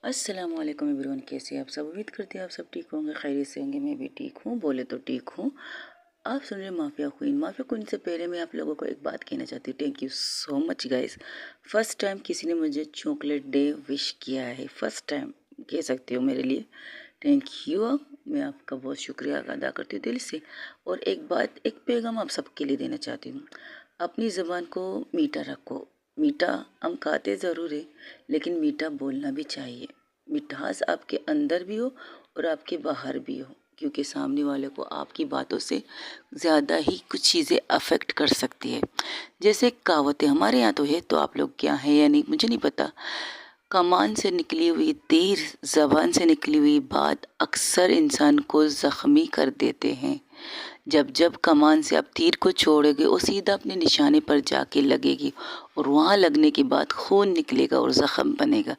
अस्सलाम वालेकुम एवरीवन, कैसे आप सब? उम्मीद करते हैं आप सब ठीक होंगे, खैरियत से होंगे। मैं भी ठीक हूँ, बोले तो ठीक हूँ। आप सुन रहे हैं माफिया क्वीन। माफिया क्वीन से पहले मैं आप लोगों को एक बात कहना चाहती हूँ। Thank you so much guys. First time किसी ने मुझे चॉकलेट डे विश किया है, फर्स्ट टाइम कह सकती हूँ मेरे लिए। Thank you. मैं आपका बहुत शुक्रिया अदा करती हूँ दिल से। और एक बात, एक पैगाम आप सबके लिए देना चाहती हूँ। अपनी ज़बान को मीठा रखो। मीठा हम खाते ज़रूर है, लेकिन मीठा बोलना भी चाहिए। मिठास आपके अंदर भी हो और आपके बाहर भी हो, क्योंकि सामने वाले को आपकी बातों से ज़्यादा ही कुछ चीज़ें अफेक्ट कर सकती है। जैसे कहावतें हमारे यहाँ तो है, तो आप लोग क्या है या नहीं मुझे नहीं पता। कमान से निकली हुई तीर, ज़बान से निकली हुई बात अक्सर इंसान को ज़ख्मी कर देते हैं। जब जब कमान से आप तीर को छोड़ोगे वो सीधा अपने निशाने पर जाके लगेगी, और वहाँ लगने के बाद खून निकलेगा और ज़ख़म बनेगा।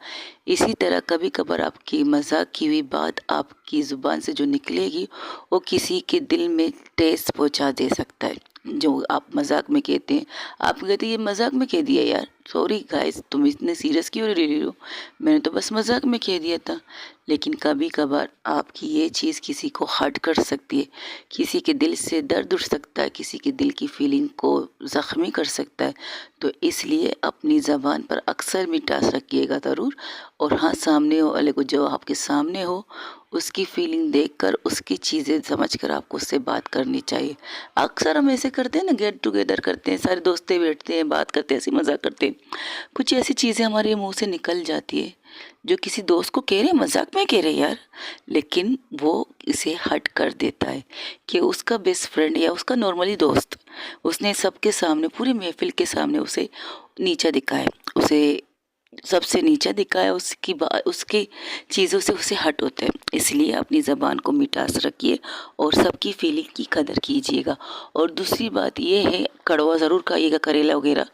इसी तरह कभी कभार आपकी मजाक की हुई बात आपकी ज़ुबान से जो निकलेगी वो किसी के दिल में ठेस पहुँचा दे सकता है। जो आप मजाक में कहते हैं, आप कहते हैं ये मजाक में कह दिया यार, सॉरी गाइस, तुम इतने सीरियस क्यों ले रही हो, मैंने तो बस मजाक में कह दिया था। लेकिन कभी कभार आपकी ये चीज़ किसी को हर्ट कर सकती है, किसी के दिल से दर्द उठ सकता है, किसी के दिल की फीलिंग को ज़ख्मी कर सकता है। तो इसलिए अपनी ज़बान पर अक्सर मिठास रखिएगा ज़रूर। और हाँ, सामने वाले को, जो आपके सामने हो, उसकी फीलिंग देखकर, उसकी चीज़ें समझकर आपको उससे बात करनी चाहिए। अक्सर हम ऐसे करते हैं ना, गेट टुगेदर करते हैं, सारे दोस्तें बैठते हैं, बात करते हैं, ऐसी मजाक करते हैं, कुछ ऐसी चीज़ें हमारे मुंह से निकल जाती है जो किसी दोस्त को कह रहे, मजाक में कह रहे यार, लेकिन वो इसे हट कर देता है कि उसका बेस्ट फ्रेंड या उसका नॉर्मली दोस्त, उसने सबके सामने, पूरी महफिल के सामने उसे नीचा दिखाया, उसे सबसे नीचा दिखाया, उसकी चीज़ों से उसे हट होता है। इसलिए अपनी ज़बान को मिठास रखिए और सबकी फीलिंग की कदर कीजिएगा। और दूसरी बात ये है, कड़वा ज़रूर खाइएगा, करेला वगैरह,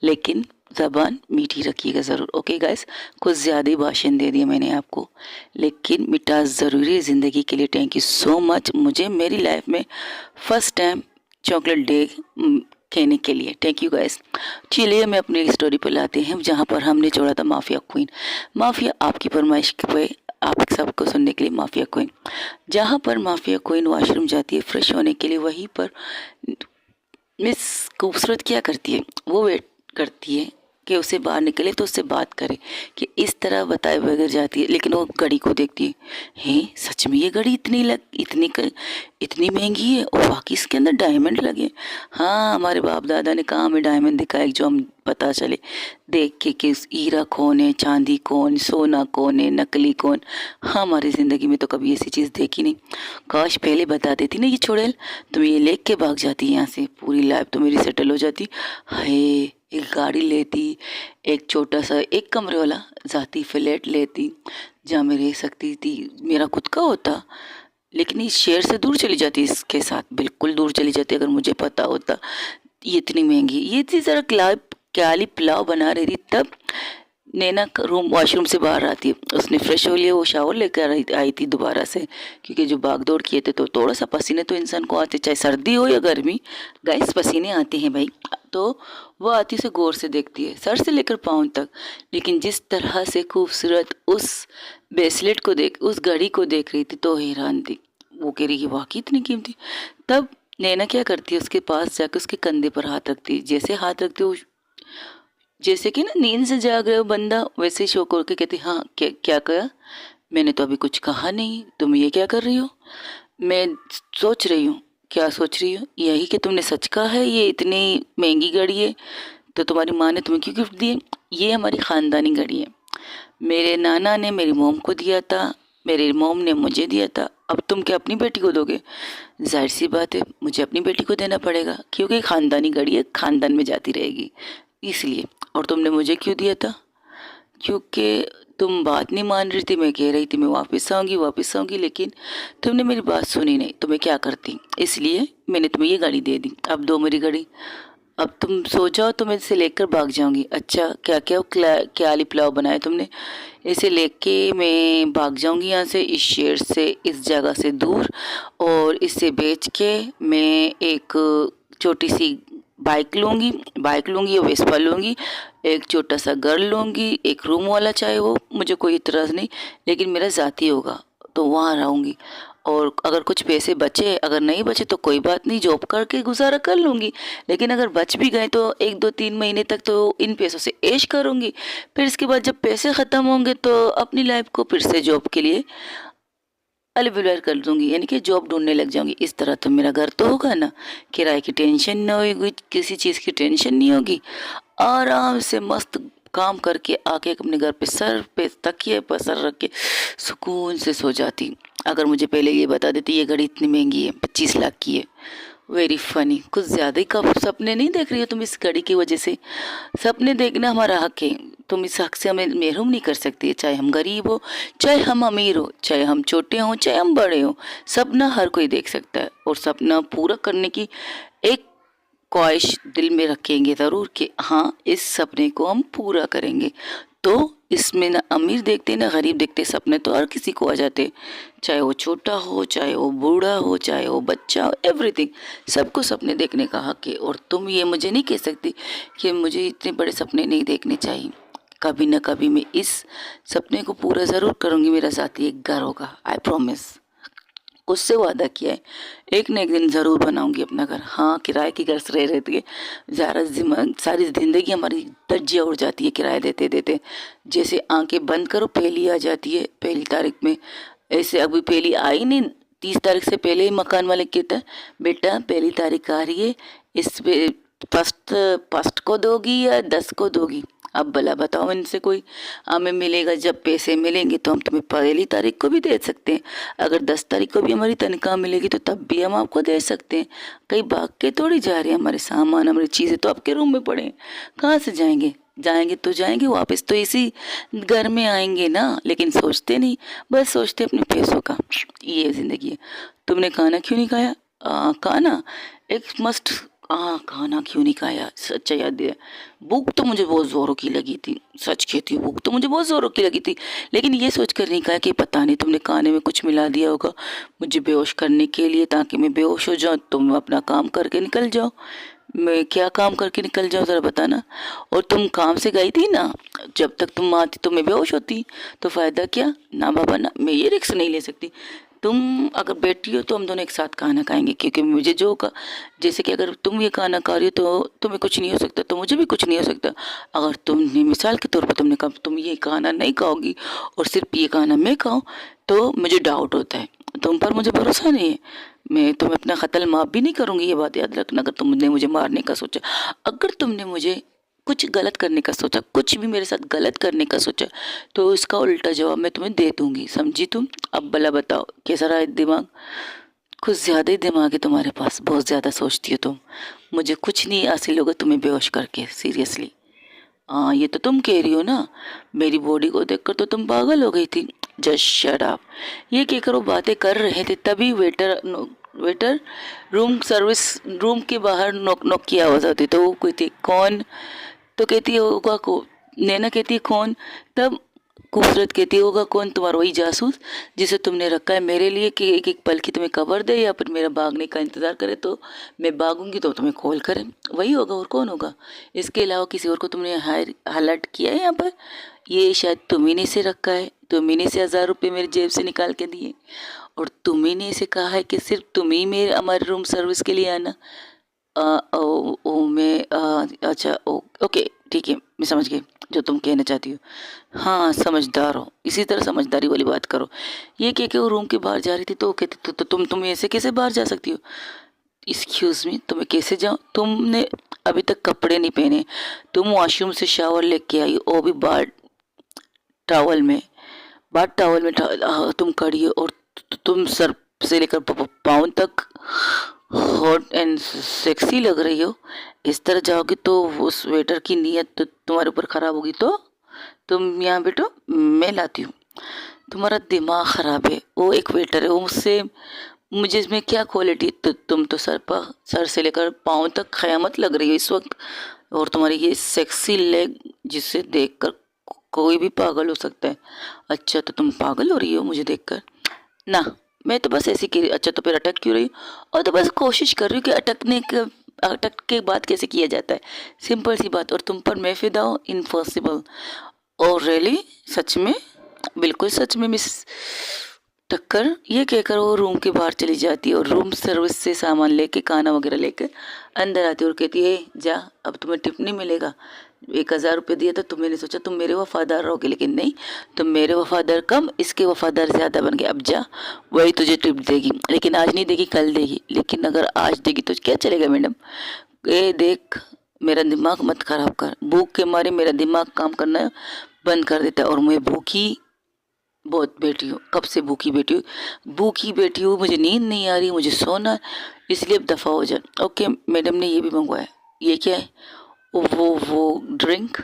लेकिन ज़बान मीठी रखिएगा ज़रूर। ओके गाइस, कुछ ज़्यादा ही भाषण दे दिया मैंने आपको, लेकिन मिठास ज़रूरी है ज़िंदगी के लिए। थैंक यू सो मच मुझे मेरी लाइफ में फर्स्ट टाइम चॉकलेट डे कहने के लिए। Thank you guys. चलिए मैं अपनी स्टोरी पर लाते हैं, जहाँ पर हमने छोड़ा था माफिया क्वीन। माफिया आपकी फरमाइश पे आप सबको सुनने के लिए माफिया क्वीन। जहाँ पर माफिया क्वीन वॉशरूम जाती है फ्रेश होने के लिए, वहीं पर मिस खूबसूरत क्या करती है, वो वेट करती है कि उसे बाहर निकले तो उससे बात करे, कि इस तरह बताए बगैर जाती है। लेकिन वो घड़ी को देखती है, सच में ये घड़ी इतनी महंगी है, और वाकई इसके अंदर डायमंड लगे। हाँ, हमारे बाप दादा ने कहा हमें डायमंड दिखाए जो हम पता चले देख के कि हीरा कौन है, चांदी कौन, सोना कौन है, नकली कौन। हाँ, हमारी ज़िंदगी में तो कभी ऐसी चीज़ देखी नहीं। काश पहले बता देती ना ये चुड़ैल, तुम ये लेके के भाग जाती यहाँ से, पूरी लाइफ तो मेरी सेटल हो जाती। हाय, एक गाड़ी लेती, एक छोटा सा एक कमरे वाला जाती फ्लैट लेती जहाँ मैं रह सकती थी, मेरा खुद का होता। लेकिन इस शहर से दूर चली जाती, इसके साथ बिल्कुल दूर चली जाती। अगर मुझे पता होता ये इतनी महंगी, ये थी ज़रा क्याली पुलाव बना रही थी, तब नैना रूम वॉशरूम से बाहर आती है, उसने फ्रेश हो लिया, वो शावर लेकर आई थी दोबारा से, क्योंकि जो भाग दौड़ किए थे तो थोड़ा सा पसीने तो इंसान को आते, चाहे सर्दी हो या गर्मी, गाइस पसीने आते हैं भाई। तो वो आती से गौर से देखती है, सर से लेकर पाँव तक। लेकिन जिस तरह से खूबसूरत उस ब्रेसलेट को देख, उस घड़ी को देख रही थी तो हैरान थी। वो कह रही है वाकई इतनी कीमती। तब नैना क्या करती है, उसके पास जाकर उसके कंधे पर हाथ रखती है। जैसे हाथ रखती है, जैसे कि ना नींद से जाग रहे हो बंदा, वैसे ही शो करके कहती, हाँ क्या क्या कहा, मैंने तो अभी कुछ कहा नहीं, तुम ये क्या कर रही हो। मैं सोच रही हूँ। क्या सोच रही हो, यही कि तुमने सच कहा है ये इतनी महंगी घड़ी है, तो तुम्हारी माँ ने तुम्हें क्यों गिफ्ट दिए। ये हमारी ख़ानदानी घड़ी है, मेरे नाना ने मेरी मोम को दिया था, मेरी मोम ने मुझे दिया था, अब तुम क्या अपनी बेटी को दोगे। जाहिर सी बात है मुझे अपनी बेटी को देना पड़ेगा, क्योंकि ख़ानदानी घड़ी है, ख़ानदान में जाती रहेगी इसलिए। और तुमने मुझे क्यों दिया था, क्योंकि तुम बात नहीं मान रही थी, मैं कह रही थी मैं वापस आऊँगी, लेकिन तुमने मेरी बात सुनी नहीं, तो मैं क्या करती, इसलिए मैंने तुम्हें ये गाड़ी दे दी, अब दो मेरी गाड़ी, अब तुम सो जाओ तो मैं इसे लेकर भाग जाऊंगी। अच्छा क्या क्या क्या आली पुलाव बनाए तुमने, इसे लेके मैं भाग जाऊंगी यहाँ से, इस शहर से, इस जगह से दूर, और इसे बेच के मैं एक छोटी सी बाइक लूँगी या वेस्पा लूँगी, एक छोटा सा घर लूँगी, एक रूम वाला, चाहे वो, मुझे कोई इतराज़ नहीं, लेकिन मेरा ज़ाती होगा तो वहाँ रहूँगी। और अगर कुछ पैसे बचे, अगर नहीं बचे तो कोई बात नहीं, जॉब करके गुजारा कर लूँगी। लेकिन अगर बच भी गए तो 1 2 3 महीने तक तो इन पैसों से ऐश करूँगी। फिर इसके बाद जब पैसे ख़त्म होंगे तो अपनी लाइफ को फिर से जॉब के लिए अलविदा कर दूंगी, यानी कि जॉब ढूंढने लग जाऊंगी। इस तरह तो मेरा घर तो होगा ना, किराए की टेंशन ना होगी, किसी चीज़ की टेंशन नहीं होगी, आराम से मस्त काम करके आके अपने घर पे सर पे तकिए पर सर रख के सुकून से सो जाती। अगर मुझे पहले ये बता देती ये घड़ी इतनी महंगी है, 25 लाख की है। वेरी फनी, कुछ ज़्यादा ही कब सपने नहीं देख रही हो तुम इस घड़ी की वजह से। सपने देखना हमारा हक है, तुम इस हक से हमें महरूम नहीं कर सकती। चाहे हम गरीब हो, चाहे हम अमीर हो, चाहे हम छोटे हों, चाहे हम बड़े हों, सपना हर कोई देख सकता है। और सपना पूरा करने की एक ख्वाहिश दिल में रखेंगे ज़रूर कि हाँ, इस सपने को हम पूरा करेंगे। तो इसमें ना अमीर देखते ना गरीब देखते, सपने तो हर किसी को आ जाते, चाहे वो छोटा हो, चाहे वो बूढ़ा हो, चाहे वो बच्चा हो, एवरीथिंग, सबको सपने देखने का हक है। और तुम ये मुझे नहीं कह सकती कि मुझे इतने बड़े सपने नहीं देखने चाहिए। कभी ना कभी मैं इस सपने को पूरा ज़रूर करूँगी, मेरा साथी एक घर होगा, आई प्रॉमिस। उससे वादा किया है, एक न एक दिन ज़रूर बनाऊंगी अपना घर। हाँ, किराए की घर से रह रहती है ज़्यादा सारी ज़िंदगी हमारी धज्जियाँ उड़ जाती है किराया देते देते। जैसे आंखें बंद करो पहली आ जाती है 1 तारीख में, ऐसे अभी पहली आई नहीं, 30 तारीख से पहले ही मकान मालिक कहता है बेटा 1 तारीख आ रही है, इस पे फर्स्ट फर्स्ट को दोगी या 10 को दोगी। अब भला बताओ इनसे कोई हमें मिलेगा, जब पैसे मिलेंगे तो हम तुम्हें 1 तारीख को भी दे सकते हैं, अगर 10 तारीख को भी हमारी तनख्वाह मिलेगी तो तब भी हम आपको दे सकते हैं। कहीं भाग के थोड़ी जा रहे हैं, हमारे सामान हमारी चीज़ें तो आपके रूम में पड़े हैं, कहाँ से जाएंगे? जाएंगे तो जाएंगे वापस तो इसी घर में आएंगे ना, लेकिन सोचते नहीं, बस सोचते अपने पैसों का। ये ज़िंदगी है। तुमने खाना क्यों नहीं खाया? खाना एक मस्त, खाना क्यों नहीं खाया, सच्चा याद दिया। भूख तो मुझे बहुत ज़ोरों की लगी थी, सच कहती हूँ, भूख तो मुझे बहुत ज़ोरों की लगी थी, लेकिन ये सोच कर नहीं खाया कि पता नहीं तुमने खाने में कुछ मिला दिया होगा मुझे बेहोश करने के लिए, ताकि मैं बेहोश हो जाऊँ, तुम अपना काम करके निकल जाओ। मैं क्या काम करके निकल जाऊँ ज़रा बताना। और तुम काम से गई थी ना, जब तक तुम आती तो मैं बेहोश होती, तो फ़ायदा क्या? ना बाबा ना, मैं ये रिस्क नहीं ले सकती। तुम अगर बैठी हो तो हम दोनों एक साथ खाना खाएंगे, क्योंकि मुझे जो का, जैसे कि अगर तुम ये खाना खा रही हो तो तुम्हें कुछ नहीं हो सकता, तो मुझे भी कुछ नहीं हो सकता। अगर तुमने मिसाल के तौर पर तुमने कहा तुम ये खाना नहीं खाओगी और सिर्फ ये खाना मैं खाऊं, तो मुझे डाउट होता है, तुम पर मुझे भरोसा नहीं है, मैं तुम्हें अपना कत्ल माफ़ भी नहीं करूँगी। ये बात याद रखना, अगर तुमने मुझे मारने का सोचा, अगर तुमने मुझे कुछ गलत करने का सोचा, कुछ भी मेरे साथ गलत करने का सोचा, तो इसका उल्टा जवाब मैं तुम्हें दे दूंगी, समझी तुम? अब भला बताओ कैसा रहा है दिमाग? कुछ ज़्यादा ही दिमाग है तुम्हारे पास, बहुत ज़्यादा सोचती हो तुम। मुझे कुछ नहीं हासिल होगा तुम्हें बेहोश करके, सीरियसली। हाँ, ये तो तुम कह रही हो ना, मेरी बॉडी को देखकर तो तुम पागल हो गई थी। Just shut up. ये कहकर वो बातें कर रहे थे, तभी वेटर रूम सर्विस रूम के बाहर नॉक नॉक की आवाज़ आती, तो वो कोई थी, कौन? तो कहती है होगा को, नैना कहती है कौन? तब खूबसूरत कहती होगा कौन? तुम्हारा वही जासूस जिसे तुमने रखा है मेरे लिए कि एक एक पल की तुम्हें खबर दे, या फिर मेरा भागने का इंतज़ार करे, तो मैं भागूंगी तो तुम्हें कॉल करे, वही होगा, और कौन होगा? इसके अलावा किसी और को तुमने हायर हाईलाइट किया है यहाँ पर? ये शायद तुम्ही ने इसे रखा है, तुम्ही ने इसे 1000 रुपये मेरी जेब से निकाल के दिए, और तुम्ही ने इसे कहा है कि सिर्फ तुम ही मेरे हमारे रूम सर्विस के लिए आना। मैं अच्छा ओके ठीक है, मैं समझ गई जो तुम कहना चाहती हो। हाँ, समझदार हो, इसी तरह समझदारी वाली बात करो। ये कह के वो रूम के बाहर जा रही थी, तो वो कहती तो तुम ऐसे कैसे बाहर जा सकती हो? एक्सक्यूज़ मी, तुम्हें कैसे जाओ? तुमने अभी तक कपड़े नहीं पहने, तुम वॉशरूम से शावर लेके आई, वो भी टॉवल में तुम खड़ी हो, और तुम सर से लेकर पाँव तक हॉट एंड सेक्सी लग रही हो। इस तरह जाओगी तो उस वेटर की नीयत तो तुम्हारे ऊपर खराब होगी, तो तुम यहाँ बैठो, मैं लाती हूँ। तुम्हारा दिमाग खराब है, वो एक वेटर है, वो मुझसे मुझे इसमें क्या क्वालिटी? तो तुम तो सर से लेकर पाँव तक क़यामत लग रही हो इस वक्त, और तुम्हारी ये सेक्सी लेग जिसे देखकर कोई भी पागल हो सकता है। अच्छा, तो तुम पागल हो रही हो मुझे देखकर? ना, मैं तो बस ऐसी कह रही। अच्छा, तो फिर अटक क्यों रही हो? और तो बस कोशिश कर रही हूँ कि अटकने का अटक के बात कैसे किया जाता है, सिंपल सी बात। और तुम पर मैं फिदा हूँ, इम्पॉसिबल। और रियली, सच में, बिल्कुल सच में मिस टक्कर। ये कहकर वो रूम के बाहर चली जाती है और रूम सर्विस से सामान लेके, खाना वगैरह लेकर अंदर आती है और कहती है, जा, अब तुम्हें टिप नहीं मिलेगा। 1,000 रुपये दिया था, तुम, मैंने सोचा तुम मेरे वफादार रहोगे, लेकिन नहीं, तुम मेरे वफादार कम, इसके वफादार ज़्यादा बन गए। अब जा, वही तुझे टिप देगी, लेकिन आज नहीं देगी, कल देगी। लेकिन अगर आज देगी तो क्या चलेगा मैडम? ये देख, मेरा दिमाग मत खराब कर। भूख के मारे मेरा दिमाग काम करना बंद कर देता है और मैं भूखी बहुत बैठी हूँ, कब से भूखी बैठी हूँ, मुझे नींद नहीं आ रही, मुझे सोना है, इसलिए अब दफ़ा हो जाए। ओके, मैडम ने ये भी मंगवाया। ये क्या है? वो ड्रिंक।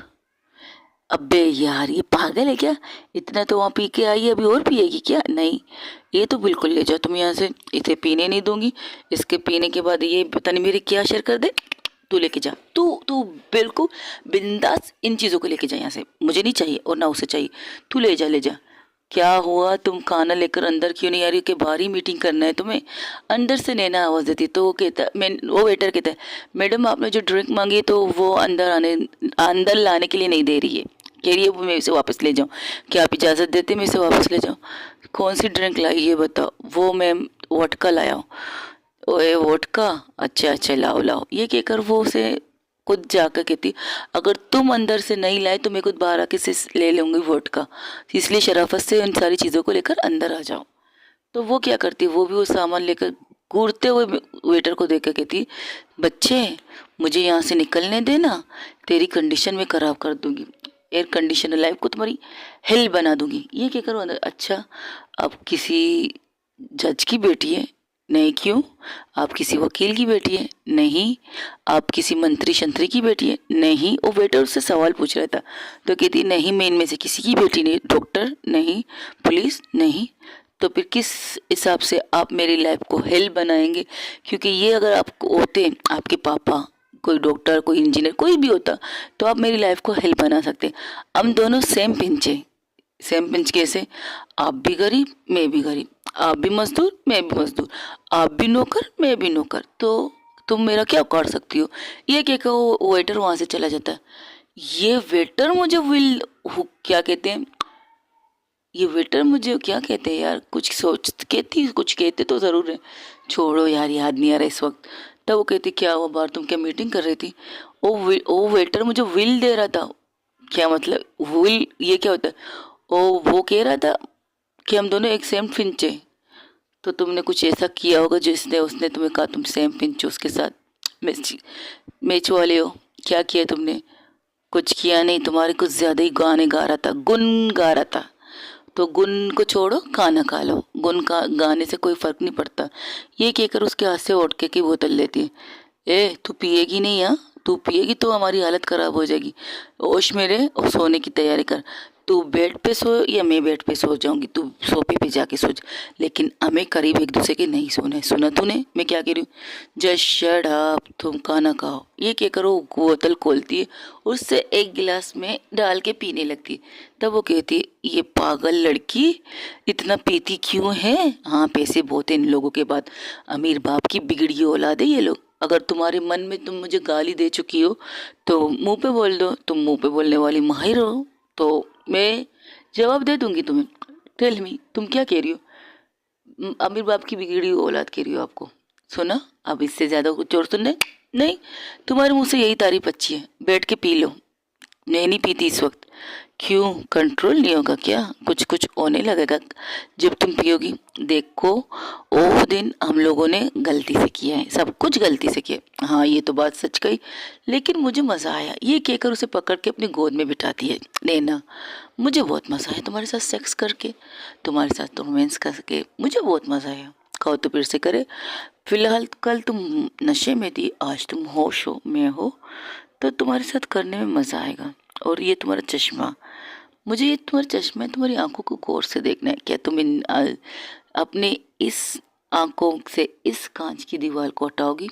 अबे यार, ये पागल है क्या? इतना तो वहाँ पी के आई है, अभी और पिएगी क्या? नहीं, ये तो बिल्कुल ले जाओ तुम यहाँ से, इसे पीने नहीं दूंगी। इसके पीने के बाद ये पता नहीं मेरी क्या शेयर कर दे। तू लेके जा, तू बिल्कुल बिंदास इन चीज़ों को लेके जा यहाँ से, मुझे नहीं चाहिए और ना उसे चाहिए। तू ले जा, ले जा। क्या हुआ, तुम खाना लेकर अंदर क्यों नहीं आ रही हो? कि बाहर ही मीटिंग करना है तुम्हें? अंदर से नैना आवाज़ देती। तो वो वेटर कहता है, मैडम आपने जो ड्रिंक मांगी तो वो अंदर लाने के लिए नहीं दे रही है, कह रही है वो मैं इसे वापस ले जाऊँ। क्या आप इजाज़त देते मैं इसे वापस ले जाऊँ? कौन सी ड्रिंक लाई ये बताओ? वो मैं वोडका लाया हूँ। ओए वोडका, अच्छा अच्छा, लाओ लाओ। ये कहकर वो उसे खुद जाकर कहती, अगर तुम अंदर से नहीं लाए तो मैं खुद बाहर आके से ले लूँगी वोडका, इसलिए शराफत से उन सारी चीज़ों को लेकर अंदर आ जाओ। तो वो क्या करती, वो भी वो सामान लेकर घूरते हुए वेटर को देखकर कहती, बच्चे मुझे यहाँ से निकलने देना, तेरी कंडीशन में ख़राब कर दूंगी, एयर कंडीशनर लाइफ को तुम्हारी हेल बना दूंगी। ये क्या करो अंदर। अच्छा, अब किसी जज की बेटी है? नहीं। क्यों? आप किसी वकील की बेटी है? नहीं। आप किसी मंत्री शंत्री की बेटी है? नहीं। वो वेटर उससे सवाल पूछ रहा था तो कहती, नहीं मैं इनमें से किसी की बेटी नहीं। डॉक्टर? नहीं। पुलिस? नहीं। तो फिर किस हिसाब से आप मेरी लाइफ को हेल बनाएंगे? क्योंकि ये अगर आप होते, आपके पापा कोई डॉक्टर, कोई इंजीनियर, कोई भी होता, तो आप मेरी लाइफ को हेल बना सकते। हम दोनों सेम पिंच है। सेम पिंच कैसे? आप भी गरीब, मैं भी गरीब, आप भी मजदूर, मैं भी मजदूर, आप भी नौकर, मैं भी नौकर, तो तुम मेरा क्या उखाड़ सकती हो? ये क्या कहो, वेटर वहां से चला जाता है। ये वेटर मुझे क्या कहते हैं, ये वेटर मुझे क्या कहते हैं यार, कुछ सोच कहती, कुछ कहते तो ज़रूर है, छोड़ो यार, याद नहीं आ रहा इस वक्त। तब वो कहती, क्या हुआ बाहर, तुम क्या मीटिंग कर रही थी? ओ वेटर मुझे विल दे रहा था। क्या मतलब विल? ये क्या होता है? वो कह रहा था कि हम दोनों एक सेम फिंच है, तो तुमने कुछ ऐसा किया होगा जिसने उसने तुम्हें कहा तुम सेम पिंच हो उसके साथ, मैच वाले हो। क्या किया तुमने? कुछ किया नहीं, तुम्हारे कुछ ज़्यादा ही गाने गा रहा था, गुन गा रहा था। तो गुन को छोड़ो, खाना खा लो, गुन का गाने से कोई फ़र्क नहीं पड़ता। ये कहकर उसके हाथ से वोडके की बोतल लेती है। ए तू पिएगी नहीं? यहाँ तू पिएगी तो हमारी हालत ख़राब हो जाएगी। होश में रहे और सोने की तैयारी कर। तू बेड पे सो या मैं बेड पे सो जाऊंगी, तू सोफे पे जाके सो जा, लेकिन हमें करीब एक दूसरे के नहीं सोना है। सुना तूने मैं क्या कह रही हूँ? जस्ट शट अप, तुम खाना खाओ। ये क्या करो, बोतल खोलती है, उससे एक गिलास में डाल के पीने लगती है। तब वो कहती है, ये पागल लड़की इतना पीती क्यों है? हाँ, पैसे बहुत है इन लोगों के बाद, अमीर बाप की बिगड़ी औलाद है ये लोग। अगर तुम्हारे मन में तुम मुझे गाली दे चुकी हो तो मुंह पे बोल दो, तुम मुंह पे बोलने वाली माहिर हो, तो मैं जवाब दे दूंगी तुम्हें। टेल मी, तुम क्या कह रही हो? अमीर बाप की बिगड़ी हुई औलाद कह रही हो आपको? सुना, अब इससे ज़्यादा कुछ और सुनने नहीं। तुम्हारे मुंह से यही तारीफ अच्छी है, बैठ के पी लो। मैं नहीं पीती इस वक्त। क्यों, कंट्रोल नहीं होगा क्या? कुछ कुछ होने लगेगा जब तुम पियोगी, देखो। वो दिन हम लोगों ने गलती से किया है, सब कुछ गलती से किया। हाँ, ये तो बात सच कही, लेकिन मुझे मज़ा आया। ये कहकर उसे पकड़ के अपनी गोद में बिठाती है। नैना, मुझे बहुत मज़ा आया तुम्हारे साथ सेक्स करके, तुम्हारे साथ रोमांस करके, मुझे बहुत मज़ा आया। कहो तो फिर से करे। फिलहाल कल तुम नशे में थी, आज तुम होश हो, मैं हो, तो तुम्हारे साथ करने में मज़ा आएगा। और ये तुम्हारा चश्मा, मुझे ये तुम्हारा चश्मा है, तुम्हारी आंखों को गौर से देखना है। क्या तुम अपने इस आंखों से इस कांच की दीवार को हटाओगी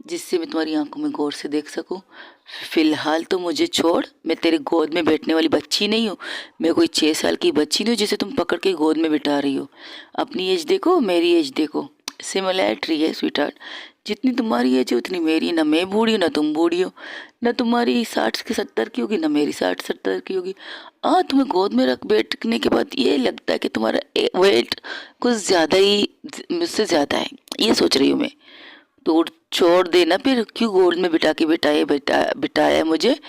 जिससे मैं तुम्हारी आंखों में गौर से देख सकूं? फिलहाल तो मुझे छोड़, मैं तेरे गोद में बैठने वाली बच्ची नहीं हूँ। मैं कोई 6 साल की बच्ची नहीं हूँ जिसे तुम पकड़ के गोद में बिठा रही हो। अपनी एज देखो, मेरी एज देखो, सिमिलैरिटी है स्वीट हार्ट। जितनी तुम्हारी एज है उतनी मेरी, ना मैं बूढ़ी हूँ ना तुम बूढ़ी हो, ना तुम्हारी 60 के 70 की होगी ना मेरी 60 70 की होगी। तुम्हें गोद में रख बैठने के बाद ये लगता है कि तुम्हारा वेट कुछ ज़्यादा ही मुझसे ज़्यादा है, ये सोच रही हूँ मैं। तो छोड़ देना फिर, क्यों गोद में बिठा के बिठाया है मुझे,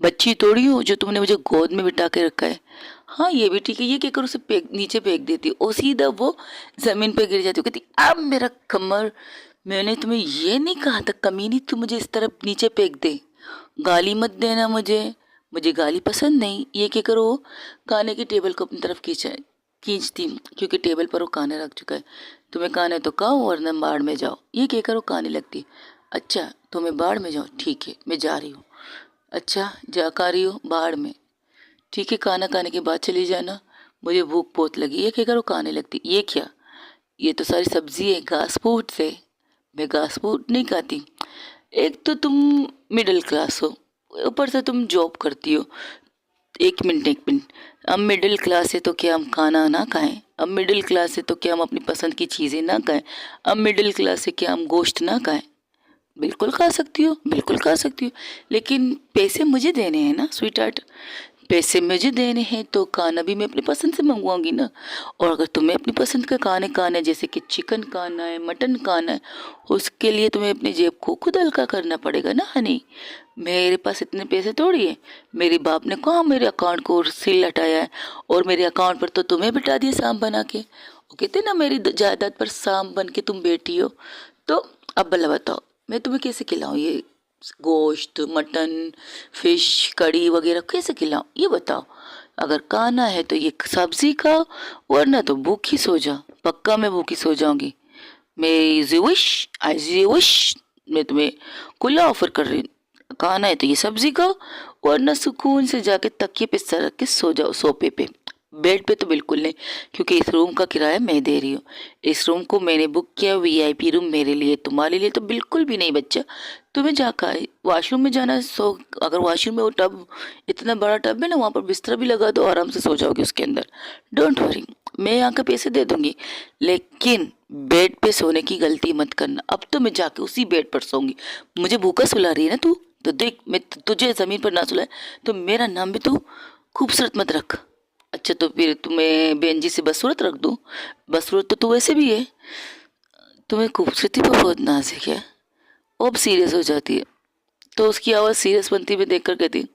बच्ची थोड़ी हूँ जो तुमने मुझे गोद में बिठा के रखा है। हाँ ये भी ठीक है, ये क्या करो, उसे नीचे फेंक देती और सीधा वो जमीन पे गिर जाती, कहती अब मेरा कमर, मैंने तुम्हें ये नहीं कहा था कमीनी तू मुझे इस तरफ नीचे फेंक दे, गाली मत देना मुझे, मुझे गाली पसंद नहीं। ये क्या करो, खाने की टेबल को अपनी तरफ खींचती, क्योंकि टेबल पर वो खाना रख चुका है। तुम्हें खाना है तो खाओ वरना बाढ़ में जाओ, ये कहकर वो खाने लगती। अच्छा तुम्हें बाढ़ में जाओ, ठीक है मैं जा रही हूँ। अच्छा जा कर रही हो बाढ़ में, ठीक है खाना खाने के बाद चली जाना, मुझे भूख बहुत लगी, ये कहकर वो खाने लगती। ये क्या, ये तो सारी सब्जी है घास फूट से, मैं घास फूट नहीं खाती। एक तो तुम मिडिल क्लास हो, ऊपर से तुम जॉब करती हो। एक मिनट, अब मिडिल क्लास है तो क्या हम खाना ना खाएं, अब मिडिल क्लास है तो क्या हम अपनी पसंद की चीज़ें ना खाएं, अब मिडिल क्लास है क्या हम गोश्त ना खाएं। बिल्कुल खा सकती हो, बिल्कुल खा सकती हो, लेकिन पैसे मुझे देने हैं ना स्वीट हार्ट, पैसे मुझे देने हैं तो खाना भी मैं अपनी पसंद से मंगवाऊंगी ना। और अगर तुम्हें अपनी पसंद का खाने खाना है, जैसे कि चिकन खाना है मटन खाना है, उसके लिए तुम्हें अपनी जेब को खुद हल्का करना पड़ेगा ना हनी। मेरे पास इतने पैसे थोड़ी है, मेरे बाप ने कहाँ मेरे अकाउंट को सील हटाया है, और मेरे अकाउंट पर तो तुम्हें बिठा दिया सांप बना के, वो कहते ना मेरी जायदाद पर सांप बन के तुम बैठी हो। तो अब भला बताओ मैं तुम्हें कैसे खिलाऊं ये गोश्त मटन फिश कड़ी वगैरह, कैसे खिलाऊं ये बताओ। अगर खाना है तो ये सब्जी खाओ, वरना तो भूखी सो जाओ, पक्का मैं भूखी सो जाऊंगी। मैं विश मैं तुम्हें खुला ऑफर कर रही हूँ, खाना है तो ये सब्जी खाओ, वरना सुकून से जाके तकिए पे सर रख के सो जाओ सोफे पे, बेड पे तो बिल्कुल नहीं, क्योंकि इस रूम का किराया मैं दे रही हूँ, इस रूम को मैंने बुक किया, वीआईपी रूम मेरे लिए, तुम्हारे लिए तो बिल्कुल भी नहीं बच्चा। तुम्हें जाकर वॉशरूम में जाना है सो, अगर वॉशरूम में वो टब इतना बड़ा टब है ना, वहाँ पर बिस्तर भी लगा दो, आराम से सो जाओगे उसके अंदर, डोंट वरी, मैं यहाँ के पैसे दे दूंगी, लेकिन बेड पे सोने की गलती मत करना। अब तो मैं जाके उसी बेड पर सोऊंगी, मुझे भूखा सुला रही है ना तू, तो देख मैं तुझे जमीन पर ना सुलाए तो मेरा नाम भी तू खूबसूरत मत रख। अच्छा तो फिर तुम्हें बेन जी से बदसूरत रख दूँ, बदसूरत तो तू वैसे भी है, तुम्हें खूबसूरती पर बहुत नाज है क्या। वो अब सीरियस हो जाती है, तो उसकी आवाज़ सीरियस बनती हुई देख कर कहती,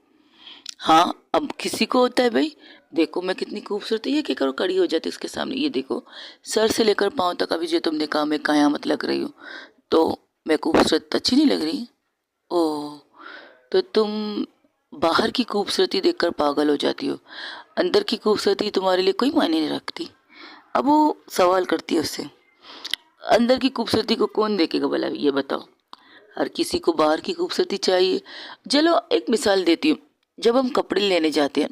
हाँ अब किसी को होता है भाई, देखो मैं कितनी खूबसूरत है, ये क्या करो खड़ी हो जाती है उसके सामने, ये देखो सर से लेकर पाँव तक अभी जो तुमने कहा मैं कयामत लग रही हूँ, तो मैं खूबसूरत अच्छी नहीं लग रही। ओह, तो तुम बाहर की खूबसूरती देखकर पागल हो जाती हो, अंदर की खूबसूरती तुम्हारे लिए कोई मायने नहीं रखती। अब वो सवाल करती है उससे, अंदर की खूबसूरती को कौन देखेगा भला ये बताओ, हर किसी को बाहर की खूबसूरती चाहिए। चलो एक मिसाल देती हूँ, जब हम कपड़े लेने जाते हैं,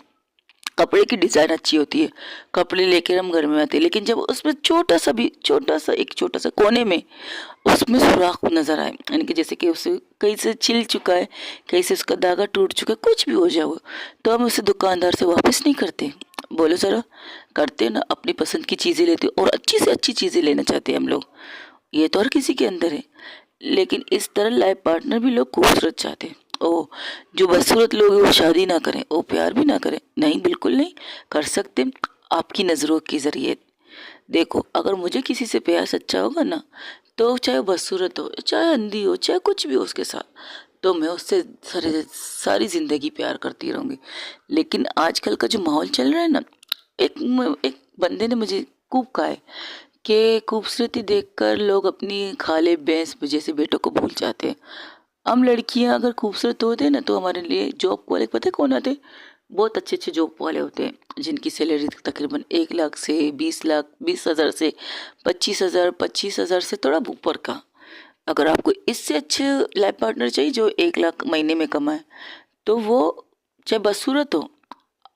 कपड़े की डिज़ाइन अच्छी होती है, कपड़े लेकर हम घर में आते हैं, लेकिन जब उसमें छोटा सा कोने में उसमें सुराख नजर आए, यानी कि जैसे कि उसे कहीं से छिल चुका है, कहीं से उसका धागा टूट चुका है, कुछ भी हो जाए वो, तो हम उसे दुकानदार से वापस नहीं करते। बोलो जरा, करते ना, अपनी पसंद की चीज़ें लेते और अच्छी से अच्छी चीज़ें लेना चाहते हैं हम लोग, ये तो हर किसी के अंदर है। लेकिन इस तरह लाइफ पार्टनर भी लोग खूबसूरत चाहते हैं। ओ, जो बदसूरत लोग हैं वो शादी ना करें, वो प्यार भी ना करें, नहीं बिल्कुल नहीं कर सकते, आपकी नज़रों के ज़रिए। देखो अगर मुझे किसी से प्यार सच्चा होगा ना, तो चाहे वो बदसूरत हो चाहे अंधी हो चाहे कुछ भी हो उसके साथ, तो मैं उससे सारी ज़िंदगी प्यार करती रहूँगी। लेकिन आजकल का जो माहौल चल रहा है ना, एक बंदे ने मुझे खूब कहा है कि खूबसूरती देखकर लोग अपनी खाले भैंस जैसे बेटों को भूल जाते हैं। हम लड़कियां अगर खूबसूरत होते हैं ना, तो हमारे लिए जॉब वाले पता है कौन आते हैं, बहुत अच्छे अच्छे जॉब वाले होते हैं, जिनकी सैलरी तकरीबन 1 लाख से 20 लाख, 20,000 से 25,000, 25,000 से थोड़ा ऊपर का। अगर आपको इससे अच्छे लाइफ पार्टनर चाहिए जो 1 लाख महीने में कमाए, तो वो चाहे बदसूरत हो,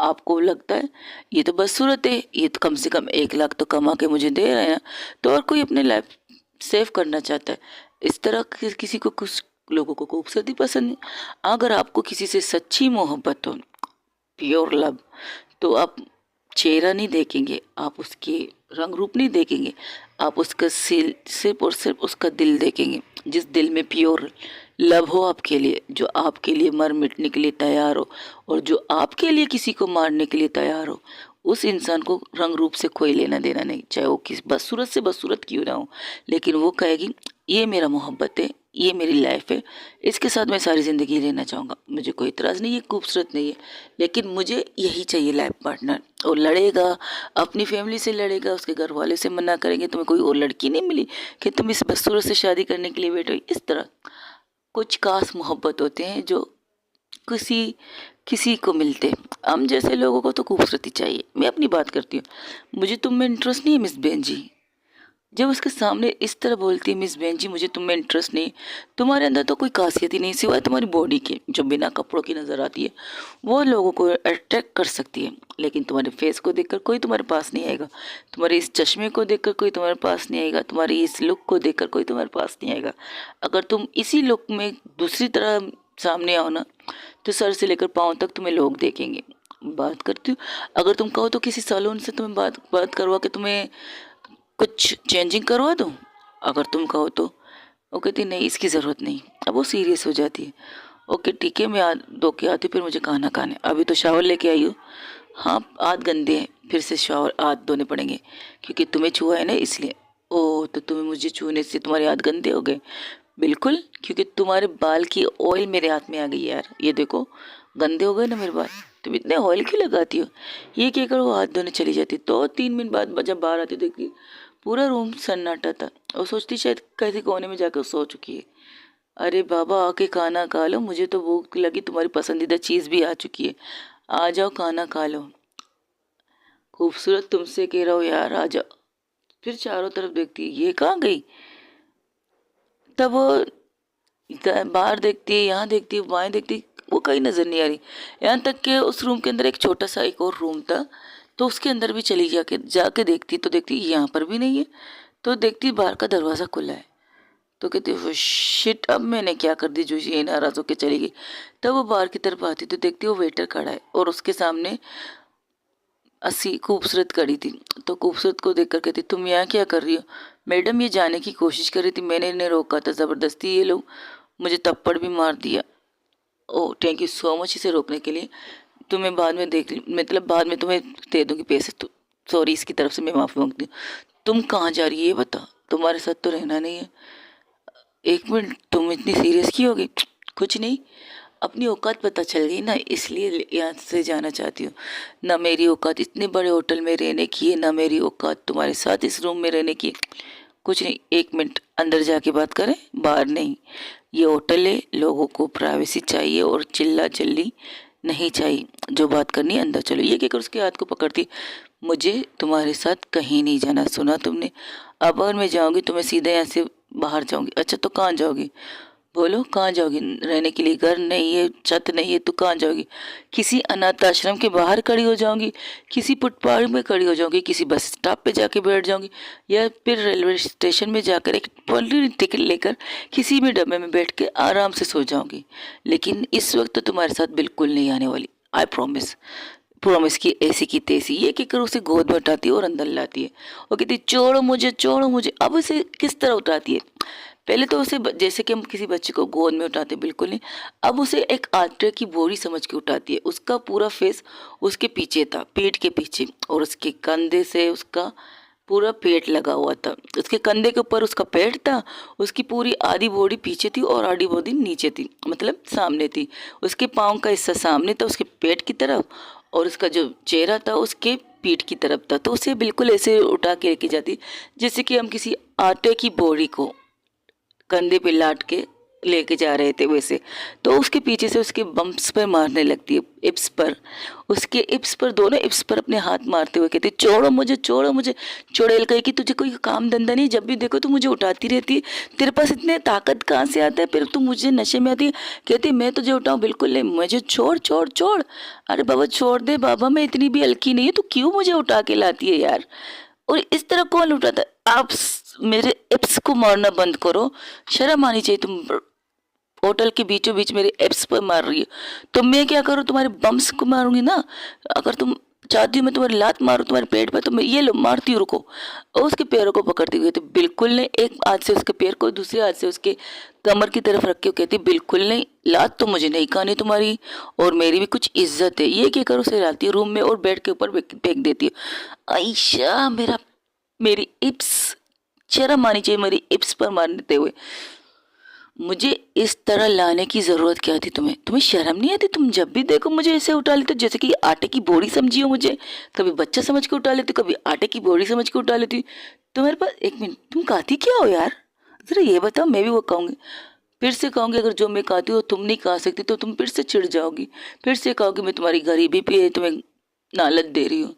आपको लगता है ये तो बदसूरत है, ये तो कम से कम 1 लाख तो कमा के मुझे दे रहे हैं, तो और कोई अपने लाइफ सेव करना चाहता है। इस तरह किसी को, कुछ लोगों को खूबसूरती पसंद है। अगर आपको किसी से सच्ची मोहब्बत हो, प्योर लव, तो आप चेहरा नहीं देखेंगे, आप उसके रंग रूप नहीं देखेंगे, आप उसका सिर्फ और सिर्फ उसका दिल देखेंगे, जिस दिल में प्योर लव हो आपके लिए, जो आपके लिए मर मिटने के लिए तैयार हो और जो आपके लिए किसी को मारने के लिए तैयार हो, उस इंसान को रंग रूप से कोई लेना देना नहीं, चाहे वो किस बदसूरत से बदसूरत क्यों ना हो। लेकिन वो कहेगी ये मेरा मोहब्बत है, ये मेरी लाइफ है, इसके साथ मैं सारी ज़िंदगी रहना चाहूँगा, मुझे कोई इतराज़ नहीं है, खूबसूरत नहीं है, लेकिन मुझे यही चाहिए लाइफ पार्टनर। और लड़ेगा, अपनी फैमिली से लड़ेगा, उसके घर वाले से मना करेंगे, तुम्हें कोई और लड़की नहीं मिली कि तुम इस बदसूरत से शादी करने के लिए बैठो। इस तरह कुछ खास मोहब्बत होते हैं जो किसी किसी को मिलते हैं। हम जैसे लोगों को तो खूबसूरती चाहिए। मैं अपनी बात करती हूँ, मुझे तुम में इंटरेस्ट नहीं है मिस बहन जी। जब उसके सामने इस तरह बोलती है मिस बहन जी मुझे तुम में इंटरेस्ट नहीं, तुम्हारे अंदर तो कोई खासियत ही नहीं सिवाय तुम्हारी बॉडी की जो बिना कपड़ों की नज़र आती है, वो लोगों को अट्रैक्ट कर सकती है। लेकिन तुम्हारे फेस को देखकर कोई तुम्हारे पास नहीं आएगा, तुम्हारे इस चश्मे को देखकर कोई तुम्हारे पास नहीं आएगा, तुम्हारी इस लुक को देखकर कोई तुम्हारे पास नहीं आएगा। अगर तुम इसी लुक में दूसरी तरह सामने आओ ना, तो सर से लेकर पाँव तक तुम्हें लोग देखेंगे। बात करती हूँ, अगर तुम कहो तो किसी सैलून से तुम्हें बात करवा के तुम्हें कुछ चेंजिंग करवा दूँ, अगर तुम कहो तो। वो कहती नहीं इसकी ज़रूरत नहीं। अब वो सीरियस हो जाती है। ओके ठीक है, मैं धो के आती हूँ, फिर मुझे खाना खाने, अभी तो शावर लेके आई हूँ। हाँ हाथ गंदे हैं, फिर से शावर हाथ धोने पड़ेंगे क्योंकि तुम्हें छुआ है ना इसलिए। ओह तो तुम्हें मुझे छूने से तुम्हारे हाथ गंदे हो गए? बिल्कुल, क्योंकि तुम्हारे बाल की ऑयल मेरे हाथ में आ गई यार, ये देखो गंदे हो गए ना मेरे बाल, तुम इतने ऑयल क्यों लगाती हो? ये कहकर वो हाथ धोने चली जाती। तो 3 मिनट बाद जब बाहर आती देखती पूरा रूम सन्नाटा था और सोचती शायद कैसे कोने में जाकर सो चुकी है। अरे बाबा आके खाना खा लो, मुझे तो भूख लगी, तुम्हारी पसंदीदा चीज़ भी आ चुकी है, आ जाओ खाना खा लो। खूबसूरत तुमसे कह रहा हूँ यार आ जाओ। फिर चारों तरफ देखती है ये कहाँ गई, तब वो बाहर देखती है, यहाँ देखती है, बाएं देखती है, वो कहीं नज़र नहीं आ रही। यहाँ तक कि उस रूम के अंदर एक छोटा सा एक और रूम था, तो उसके अंदर भी चली जाके देखती तो देखती यहाँ पर भी नहीं है। तो देखती बाहर का दरवाज़ा खुला है, तो कहती वो शिट अब मैंने क्या कर दी जो ये नाराज़ होकर चली गई। तब वो बाहर की तरफ आती तो देखती वो वेटर खड़ा है और उसके सामने अस्सी खूबसूरत खड़ी थी। तो खूबसूरत को देखकर कहती तुम यहाँ क्या कर रही हो? मैडम ये जाने की कोशिश कर रही थी, मैंने इन्हें रोका था, ज़बरदस्ती ये लोग मुझे थप्पड़ भी मार दिया। Oh thank you so much इसे रोकने के लिए। तुम्हें बाद में मतलब बाद में तुम्हें दे दूँगी पैसे। तो सॉरी, इसकी तरफ से मैं माफ़ी मांगती हूँ। तुम कहाँ जा रही है ये बता, तुम्हारे साथ तो रहना नहीं है। एक मिनट, तुम इतनी सीरियस क्यों हो गई? कुछ नहीं, अपनी औकात पता चल गई ना, इसलिए यहाँ से जाना चाहती हूँ। ना मेरी औकात इतने बड़े होटल में रहने की है, ना मेरी औकात तुम्हारे साथ इस रूम में रहने की। कुछ नहीं, 1 मिनट अंदर जाके बात करें, बाहर नहीं। ये होटल है, लोगों को प्राइवेसी चाहिए और चिल्ला चिल्ली नहीं चाहिए। जो बात करनी है अंदर चलो। ये कहकर उसके हाथ को पकड़ती, मुझे तुम्हारे साथ कहीं नहीं जाना, सुना तुमने? अब अगर मैं जाऊँगी तो मैं सीधे यहाँ से बाहर जाऊँगी। अच्छा तो कहाँ जाओगी? बोलो कहाँ जाओगी? रहने के लिए घर नहीं है, छत नहीं है, तो कहाँ जाओगी? किसी अनाथ आश्रम के बाहर खड़ी हो जाऊंगी, किसी फुटपाथ में खड़ी हो जाऊंगी, किसी बस स्टॉप पे जाके बैठ जाऊंगी, या फिर रेलवे स्टेशन में जाकर एक पॉलिथीन टिकट लेकर किसी भी डब्बे में बैठ के आराम से सो जाऊंगी। लेकिन इस वक्त तो तुम्हारे साथ बिल्कुल नहीं आने वाली, आई प्रॉमिस। प्रॉमिस की ऐसी की तैसी। ये कहकर उसे गोद में उठाती है और अंदर लाती है और कहती छोड़ो मुझे, छोड़ो मुझे। अब उसे किस तरह उठाती है? पहले तो उसे जैसे कि हम किसी बच्चे को गोद में उठाते, बिल्कुल नहीं। अब उसे एक आटे की बोरी समझ के उठाती है। उसका पूरा फेस उसके पीछे था, पीठ के पीछे, और उसके कंधे से उसका पूरा पेट लगा हुआ था। उसके कंधे के ऊपर उसका पेट था, उसकी पूरी आधी बॉडी पीछे थी और आधी बॉडी नीचे थी, मतलब सामने थी। उसके पाँव का हिस्सा सामने था उसके पेट की तरफ, और उसका जो चेहरा था उसके पीठ की तरफ था। तो उसे बिल्कुल ऐसे उठा के रखी जाती जैसे कि हम किसी आटे की बोरी को कंधे पे लाट के लेके जा रहे थे वैसे। तो उसके पीछे से उसके बम्प्स पर मारने लगती है, इप्स पर, उसके इप्स पर, दोनों इप्स पर अपने हाथ मारते हुए कहती छोड़ो मुझे, छोड़ो मुझे। चुड़ैल कही कि तुझे कोई काम धंधा नहीं, जब भी देखो तू मुझे उठाती रहती है, तेरे पास इतने ताकत कहाँ से आता है? फिर तू मुझे नशे में आती है। कहती मैं तुझे उठाऊँ? बिल्कुल नहीं, मुझे छोड़ छोड़ छोड़। अरे बाबा छोड़ दे बाबा, मैं इतनी भी हल्की नहीं है, तू क्यों मुझे उठा के लाती है यार? और इस तरह कौन उठाता है? आप मेरे एप्स को मारना बंद करो, शर्म आनी चाहिए। तुम होटल के बीचों बीच मेरे एप्स पर मार रही हो, तो मैं क्या करूँ? तुम्हारे बम्स को मारूंगी ना। अगर तुम चाहती हूँ मैं तुम्हारी लात मारूँ तुम्हारे पेट पे, तो मैं ये लो मारती हूँ, रुको। और उसके पैरों को पकड़ती हुई कहती बिल्कुल नहीं, एक हाथ से उसके पैर को दूसरे हाथ से उसके कमर की तरफ रख के कहती बिल्कुल नहीं, लात तो मुझे नहीं खानी तुम्हारी, और मेरी भी कुछ इज्जत है। ये क्या करो, उसे लाती है रूम में और बेड के ऊपर फेंक देती है। आयशा मेरी इप्स, शर्म आनी चाहिए मेरी इप्स पर मारते हुए। मुझे इस तरह लाने की जरूरत क्या थी तुम्हें? तुम्हें शर्म नहीं आती? तुम जब भी देखो मुझे ऐसे उठा लेते हो जैसे कि आटे की बोरी समझी हो मुझे। कभी बच्चा समझ के उठा लेती, कभी आटे की बोरी समझ के उठा लेती। तुम्हारे पास एक मिनट, तुम कहती क्या हो यार? जरा ये बताओ, मैं भी वो कहूँगी, फिर से कहूँगी अगर जो मैं कहती हूँ तुम नहीं कह सकती तो तुम फिर से चिढ़ जाओगी, फिर से कहोगी मैं तुम्हारी गरीबी पे तुम्हें नालत दे रही हूँ।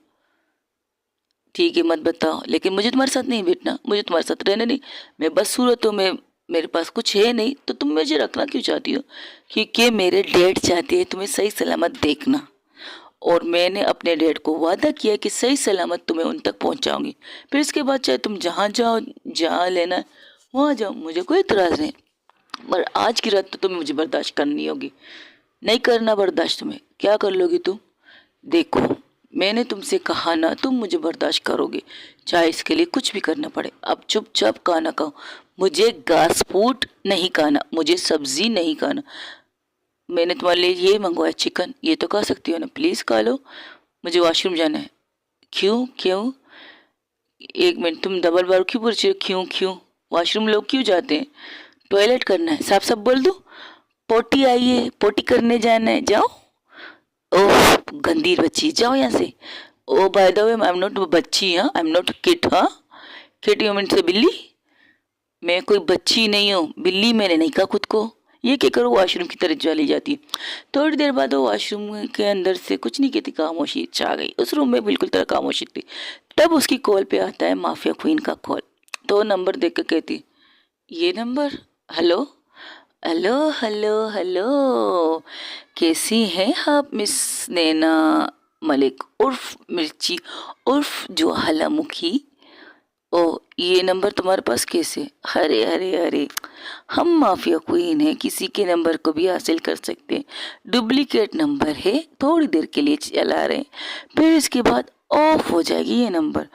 ठीक है मत बताओ, लेकिन मुझे तुम्हारे साथ नहीं बैठना, मुझे तुम्हारे साथ रहना नहीं। मैं बस सूरत हूँ, मैं मेरे पास कुछ है नहीं, तो तुम मुझे रखना क्यों चाहती हो? क्योंकि मेरे डैड चाहते हैं तुम्हें सही सलामत देखना, और मैंने अपने डैड को वादा किया कि सही सलामत तुम्हें उन तक पहुंचाऊंगी। फिर इसके बाद चाहे तुम जहाँ जाओ, जहाँ लेना है वहाँ जाओ, मुझे कोई इतराज़ नहीं। पर आज की रात तो तुम्हें मुझे बर्दाश्त करनी होगी। नहीं करना बर्दाश्त तुम्हें, क्या कर लोगी तुम? देखो मैंने तुमसे कहा ना, तुम मुझे बर्दाश्त करोगे, चाहे इसके लिए कुछ भी करना पड़े। अब चुपचाप खाना खाओ, मुझे घास फूट नहीं खाना, मुझे सब्जी नहीं खाना। मैंने तुम्हारे लिए ये मंगवाया चिकन, ये तो खा सकती हो ना, प्लीज खा लो। मुझे वॉशरूम जाना है। क्यों क्यों? एक मिनट, तुम डबल बार क्यों पूछ रहे हो? क्यों क्यों? वॉशरूम लोग क्यों जाते हैं? टॉयलेट करना है, साफ साफ बोल दो। पोटी आई है, पोटी करने जाना है, जाओ। ओह गंदी बच्ची, जाओ यहाँ से। Oh by the way I am not बच्ची, हाँ आई एम नॉट किड, हाँ किड यू मीन से बिल्ली? मैं कोई बच्ची नहीं हूँ, बिल्ली मैंने नहीं कहा खुद को। ये क्या करो, वॉशरूम की तरफ चली जाती है। थोड़ी देर बाद वो वॉशरूम के अंदर से कुछ नहीं कहती, खामोशी छा गई उस रूम में, बिल्कुल तरह खामोशी थी। तब उसकी कॉल पे आता है माफिया क्वीन का कॉल। तो नंबर देख कर कहती ये number, hello hello hello hello, कैसी हैं आप मिस नैना मलिक उर्फ मिर्ची उर्फ ज्वालामुखी? ओ ये नंबर तुम्हारे पास कैसे? अरे अरे अरे, हम माफिया क्वीन है, किसी के नंबर को भी हासिल कर सकते हैं। डुप्लीकेट नंबर है, थोड़ी देर के लिए चला रहे हैं, फिर इसके बाद ऑफ हो जाएगी ये नंबर।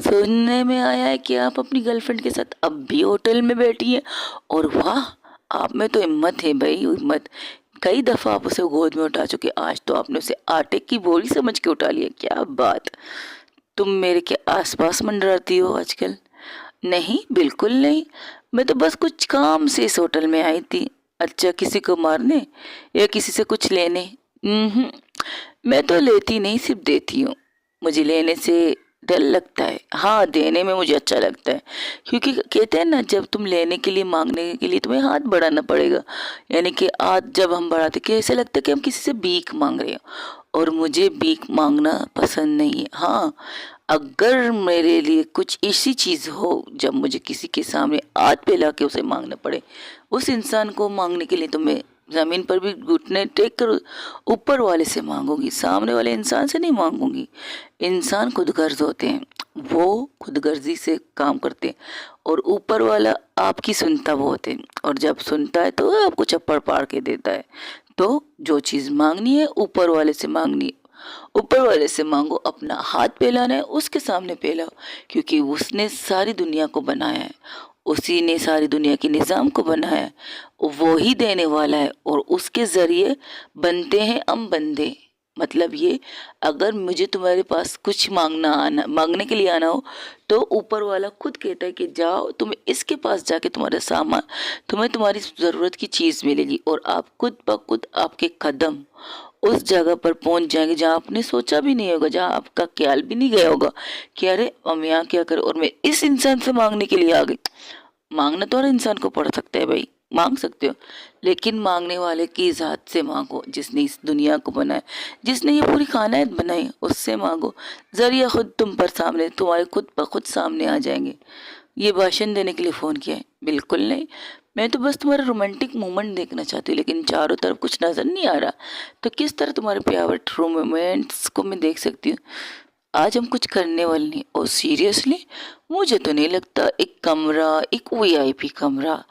सुनने में आया है कि आप अपनी गर्लफ्रेंड के साथ अब भी होटल में बैठी हैं, और वाह आप में तो हिम्मत है भाई, हिम्मत। कई दफा आप उसे गोद में उठा चुके, आज तो आपने उसे आटे की बोरी समझ के उठा लिया, क्या बात। तुम मेरे के आसपास मंडराती हो आजकल? नहीं बिल्कुल नहीं, मैं तो बस कुछ काम से इस होटल में आई थी। अच्छा, किसी को मारने या किसी से कुछ लेने? मैं तो लेती नहीं, सिर्फ देती हूँ। मुझे लेने से डर लगता है, हाँ देने में मुझे अच्छा लगता है, क्योंकि कहते हैं ना जब तुम लेने के लिए, मांगने के लिए तुम्हें हाथ बढ़ाना पड़ेगा, यानी कि हाथ जब हम बढ़ाते कि ऐसा लगता है कि हम किसी से भीख मांग रहे हैं, और मुझे भीख मांगना पसंद नहीं है। हाँ अगर मेरे लिए कुछ ऐसी चीज़ हो जब मुझे किसी के सामने हाथ फैला के उसे मांगना पड़े, उस इंसान को मांगने के लिए तो मैं ज़मीन पर भी घुटने टेक कर ऊपर वाले से मांगूंगी, सामने वाले इंसान से नहीं मांगूंगी। इंसान खुदगर्ज होते हैं, वो खुदगर्जी से काम करते हैं, और ऊपर वाला आपकी सुनता वो होते हैं, और जब सुनता है तो आपको चप्पड़ पाड़ के देता है। तो जो चीज़ मांगनी है ऊपर वाले से मांगनी है, ऊपर वाले से मांगो। अपना हाथ फैलाना है उसके सामने फैलाओ, क्योंकि उसने सारी दुनिया को बनाया है, उसी ने सारी दुनिया के निज़ाम को बनाया है, वो ही देने वाला है, और उसके ज़रिए बनते हैं हम बंदे। मतलब ये, अगर मुझे तुम्हारे पास कुछ मांगने के लिए आना हो, तो ऊपर वाला खुद कहता है कि जाओ तुम इसके पास जाके तुम्हारा सामान, तुम्हें तुम्हारी ज़रूरत की चीज़ मिलेगी, और आप खुद ब खुद आपके कदम उस जगह पर पहुंच जाएंगे जहां आपने सोचा भी नहीं होगा, जहां आपका ख्याल भी नहीं गया होगा कि अरे हम यहाँ क्या करें, और मैं इस इंसान से मांगने के लिए आ गई। मांगना तो हर इंसान को पड़ सकता है भाई, मांग सकते हो, लेकिन मांगने वाले की ज़ात से मांगो, जिसने इस दुनिया को बनाया, जिसने ये पूरी कायनात बनाई, उससे मांगो। जरिया खुद तुम पर सामने, तुम्हारे खुद पर खुद सामने आ जाएंगे। ये भाषण देने के लिए फ़ोन किया है? बिल्कुल नहीं, मैं तो बस तुम्हारा रोमांटिक मोमेंट देखना चाहती हूँ, लेकिन चारों तरफ कुछ नज़र नहीं आ रहा, तो किस तरह तुम्हारे फेवरेट मोमेंट्स को मैं देख सकती हूँ? आज हम कुछ करने वाले नहीं। और सीरियसली मुझे तो नहीं लगता, एक कमरा, एक वीआईपी कमरा,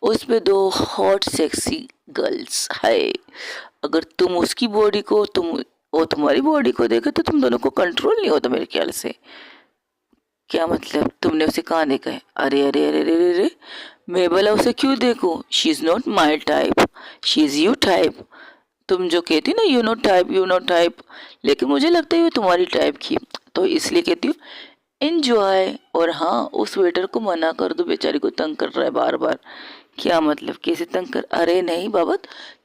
उस पे दो हॉट सेक्सी गर्ल्स है, अगर तुम उसकी बॉडी को, तुम वो तुम्हारी बॉडी को देखे तो तुम दोनों को कंट्रोल नहीं होता मेरे ख्याल से। क्या मतलब, तुमने उसे कहाँ देखा है? अरे अरे अरे अरे अरे, मैं भला उसे क्यों देखूं? She is not my type, she is you type. तुम जो कहती ना you know type, you know type, लेकिन मुझे लगता है ये तुम्हारी टाइप की, तो इसलिए कहती हूँ एंजॉय। और हाँ, उस वेटर को मना कर दो, बेचारी को तंग कर रहा है बार बार। क्या मतलब, कैसे तंग कर? अरे नहीं बाबा,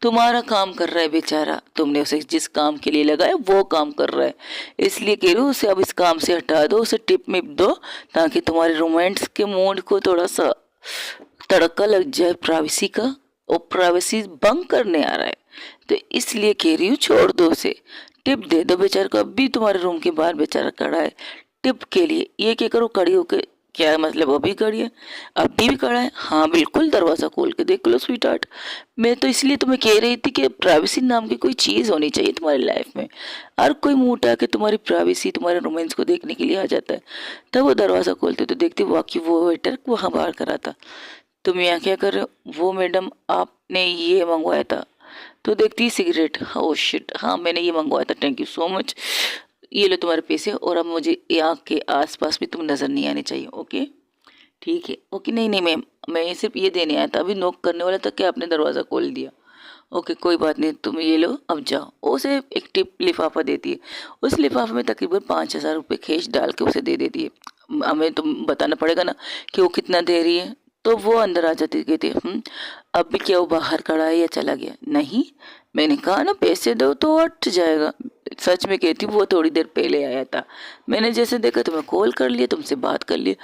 तुम्हारा काम कर रहा है बेचारा, तुमने उसे जिस काम के लिए लगाया वो काम कर रहा है, इसलिए कह रही हूँ उसे अब इस काम से हटा दो, उसे टिप मिप दो, ताकि तुम्हारे रोमांस के मूड को थोड़ा सा तड़का लग जाए प्राइवेसी का। और प्राइवेसी भंग करने आ रहा है, तो इसलिए कह रही हूँ छोड़ दो उसे, टिप दे दो बेचारे को। अभी तुम्हारे रूम के बाहर बेचारा खड़ा है टिप के लिए, ये क्या करो खड़ी होके, क्या मतलब अभी खड़ी है? अभी भी खड़ा है? हाँ बिल्कुल, दरवाजा खोल के देख लो स्वीट हार्ट। मैं तो इसलिए तुम्हें कह रही थी कि प्राइवेसी नाम की कोई चीज़ होनी चाहिए तुम्हारी लाइफ में। हर कोई मुंह उठा के तुम्हारी प्राइवेसी, तुम्हारे रोमांस को देखने के लिए आ जाता है, तब वो दरवाज़ा खोलते तो देखते वाकई वो वेटर वहाँ बाहर खड़ा था। तुम यहाँ क्या कर रहे हो? वो मैडम आपने ये मंगवाया था, तो देखती सिगरेट। ओ शिट, हाँ मैंने ये मंगवाया था, थैंक यू सो मच, ये लो तुम्हारे पैसे, और अब मुझे आँख के आसपास भी तुम नज़र नहीं आने चाहिए, ओके? ठीक है, ओके। नहीं नहीं मैम, मैं सिर्फ ये देने आया था, अभी नॉक करने वाला था कि आपने दरवाज़ा खोल दिया। ओके कोई बात नहीं, तुम ये लो अब जाओ। वो उसे एक टिप लिफाफा देती है, उस लिफाफे में तकरीबन 5,000 रुपये खींच डाल के उसे दे देती है। हमें तुम बताना पड़ेगा ना कि वो कितना दे रही है। तो वो अंदर आ जाती, कहती है अब भी क्या वो बाहर खड़ा है या चला गया? नहीं, मैंने कहा ना पैसे दो तो हट जाएगा। सच में कहती हूँ, वो थोड़ी देर पहले आया था, मैंने जैसे देखा तो मैं कॉल कर लिया, तुमसे बात कर लिया।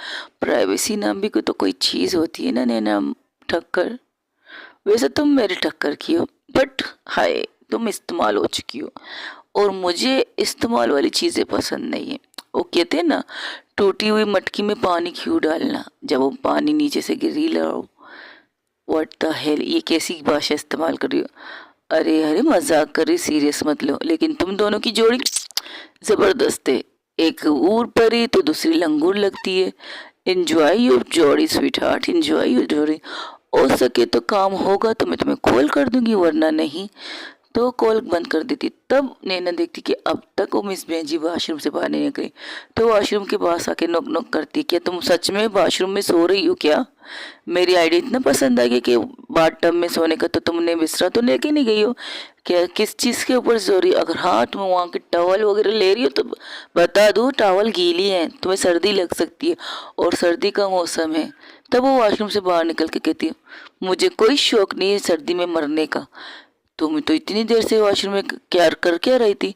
प्राइवेसी नाम भी तो कोई चीज़ होती है ना नैना ठक्कर। वैसे तुम मेरे टक्कर की हो, बट हाय तुम इस्तेमाल हो चुकी हो, और मुझे इस्तेमाल वाली चीज़ें पसंद नहीं है। वो कहते हैं ना, टूटी हुई मटकी में पानी क्यों डालना जब वो पानी नीचे से गिर ही रहा हो। व्हाट द हेल, ये कैसी भाषा इस्तेमाल कर रही हो? अरे अरे मजाक कर रही, सीरियस मत लो। लेकिन तुम दोनों की जोड़ी जबरदस्त है, एक ऊर परी तो दूसरी लंगूर लगती है। एंजॉय योर जोड़ी स्वीट हार्ट, एंजॉय योर जोड़ी। हो सके तो काम होगा तो मैं तुम्हें कॉल कर दूंगी, वरना नहीं। तो कॉल बंद कर देती। तब नैना देखती कि अब तक वो मिस बेंजी वॉशरूम से बाहर नहीं निकली, तो वॉशरूम के पास आके नॉक नॉक करती, क्या तुम सच में वॉशरूम में सो रही हो क्या? मेरी आइडिया इतना पसंद आ गया कि बाथ टब में सोने का, तो तुमने बिस्तरा तो लेके नहीं गई हो क्या? किस चीज़ के ऊपर सो रही हो? अगर हाँ तुम वहाँ के टॉवल वगैरह ले रही हो तो बता दो, टॉवल गीली है, तुम्हें सर्दी लग सकती है, और सर्दी का मौसम है। तब वो वॉशरूम से बाहर निकल के कहती है, मुझे कोई शौक नहीं है सर्दी में मरने का। तुम तो इतनी देर से वॉशरूम में क्या रही थी?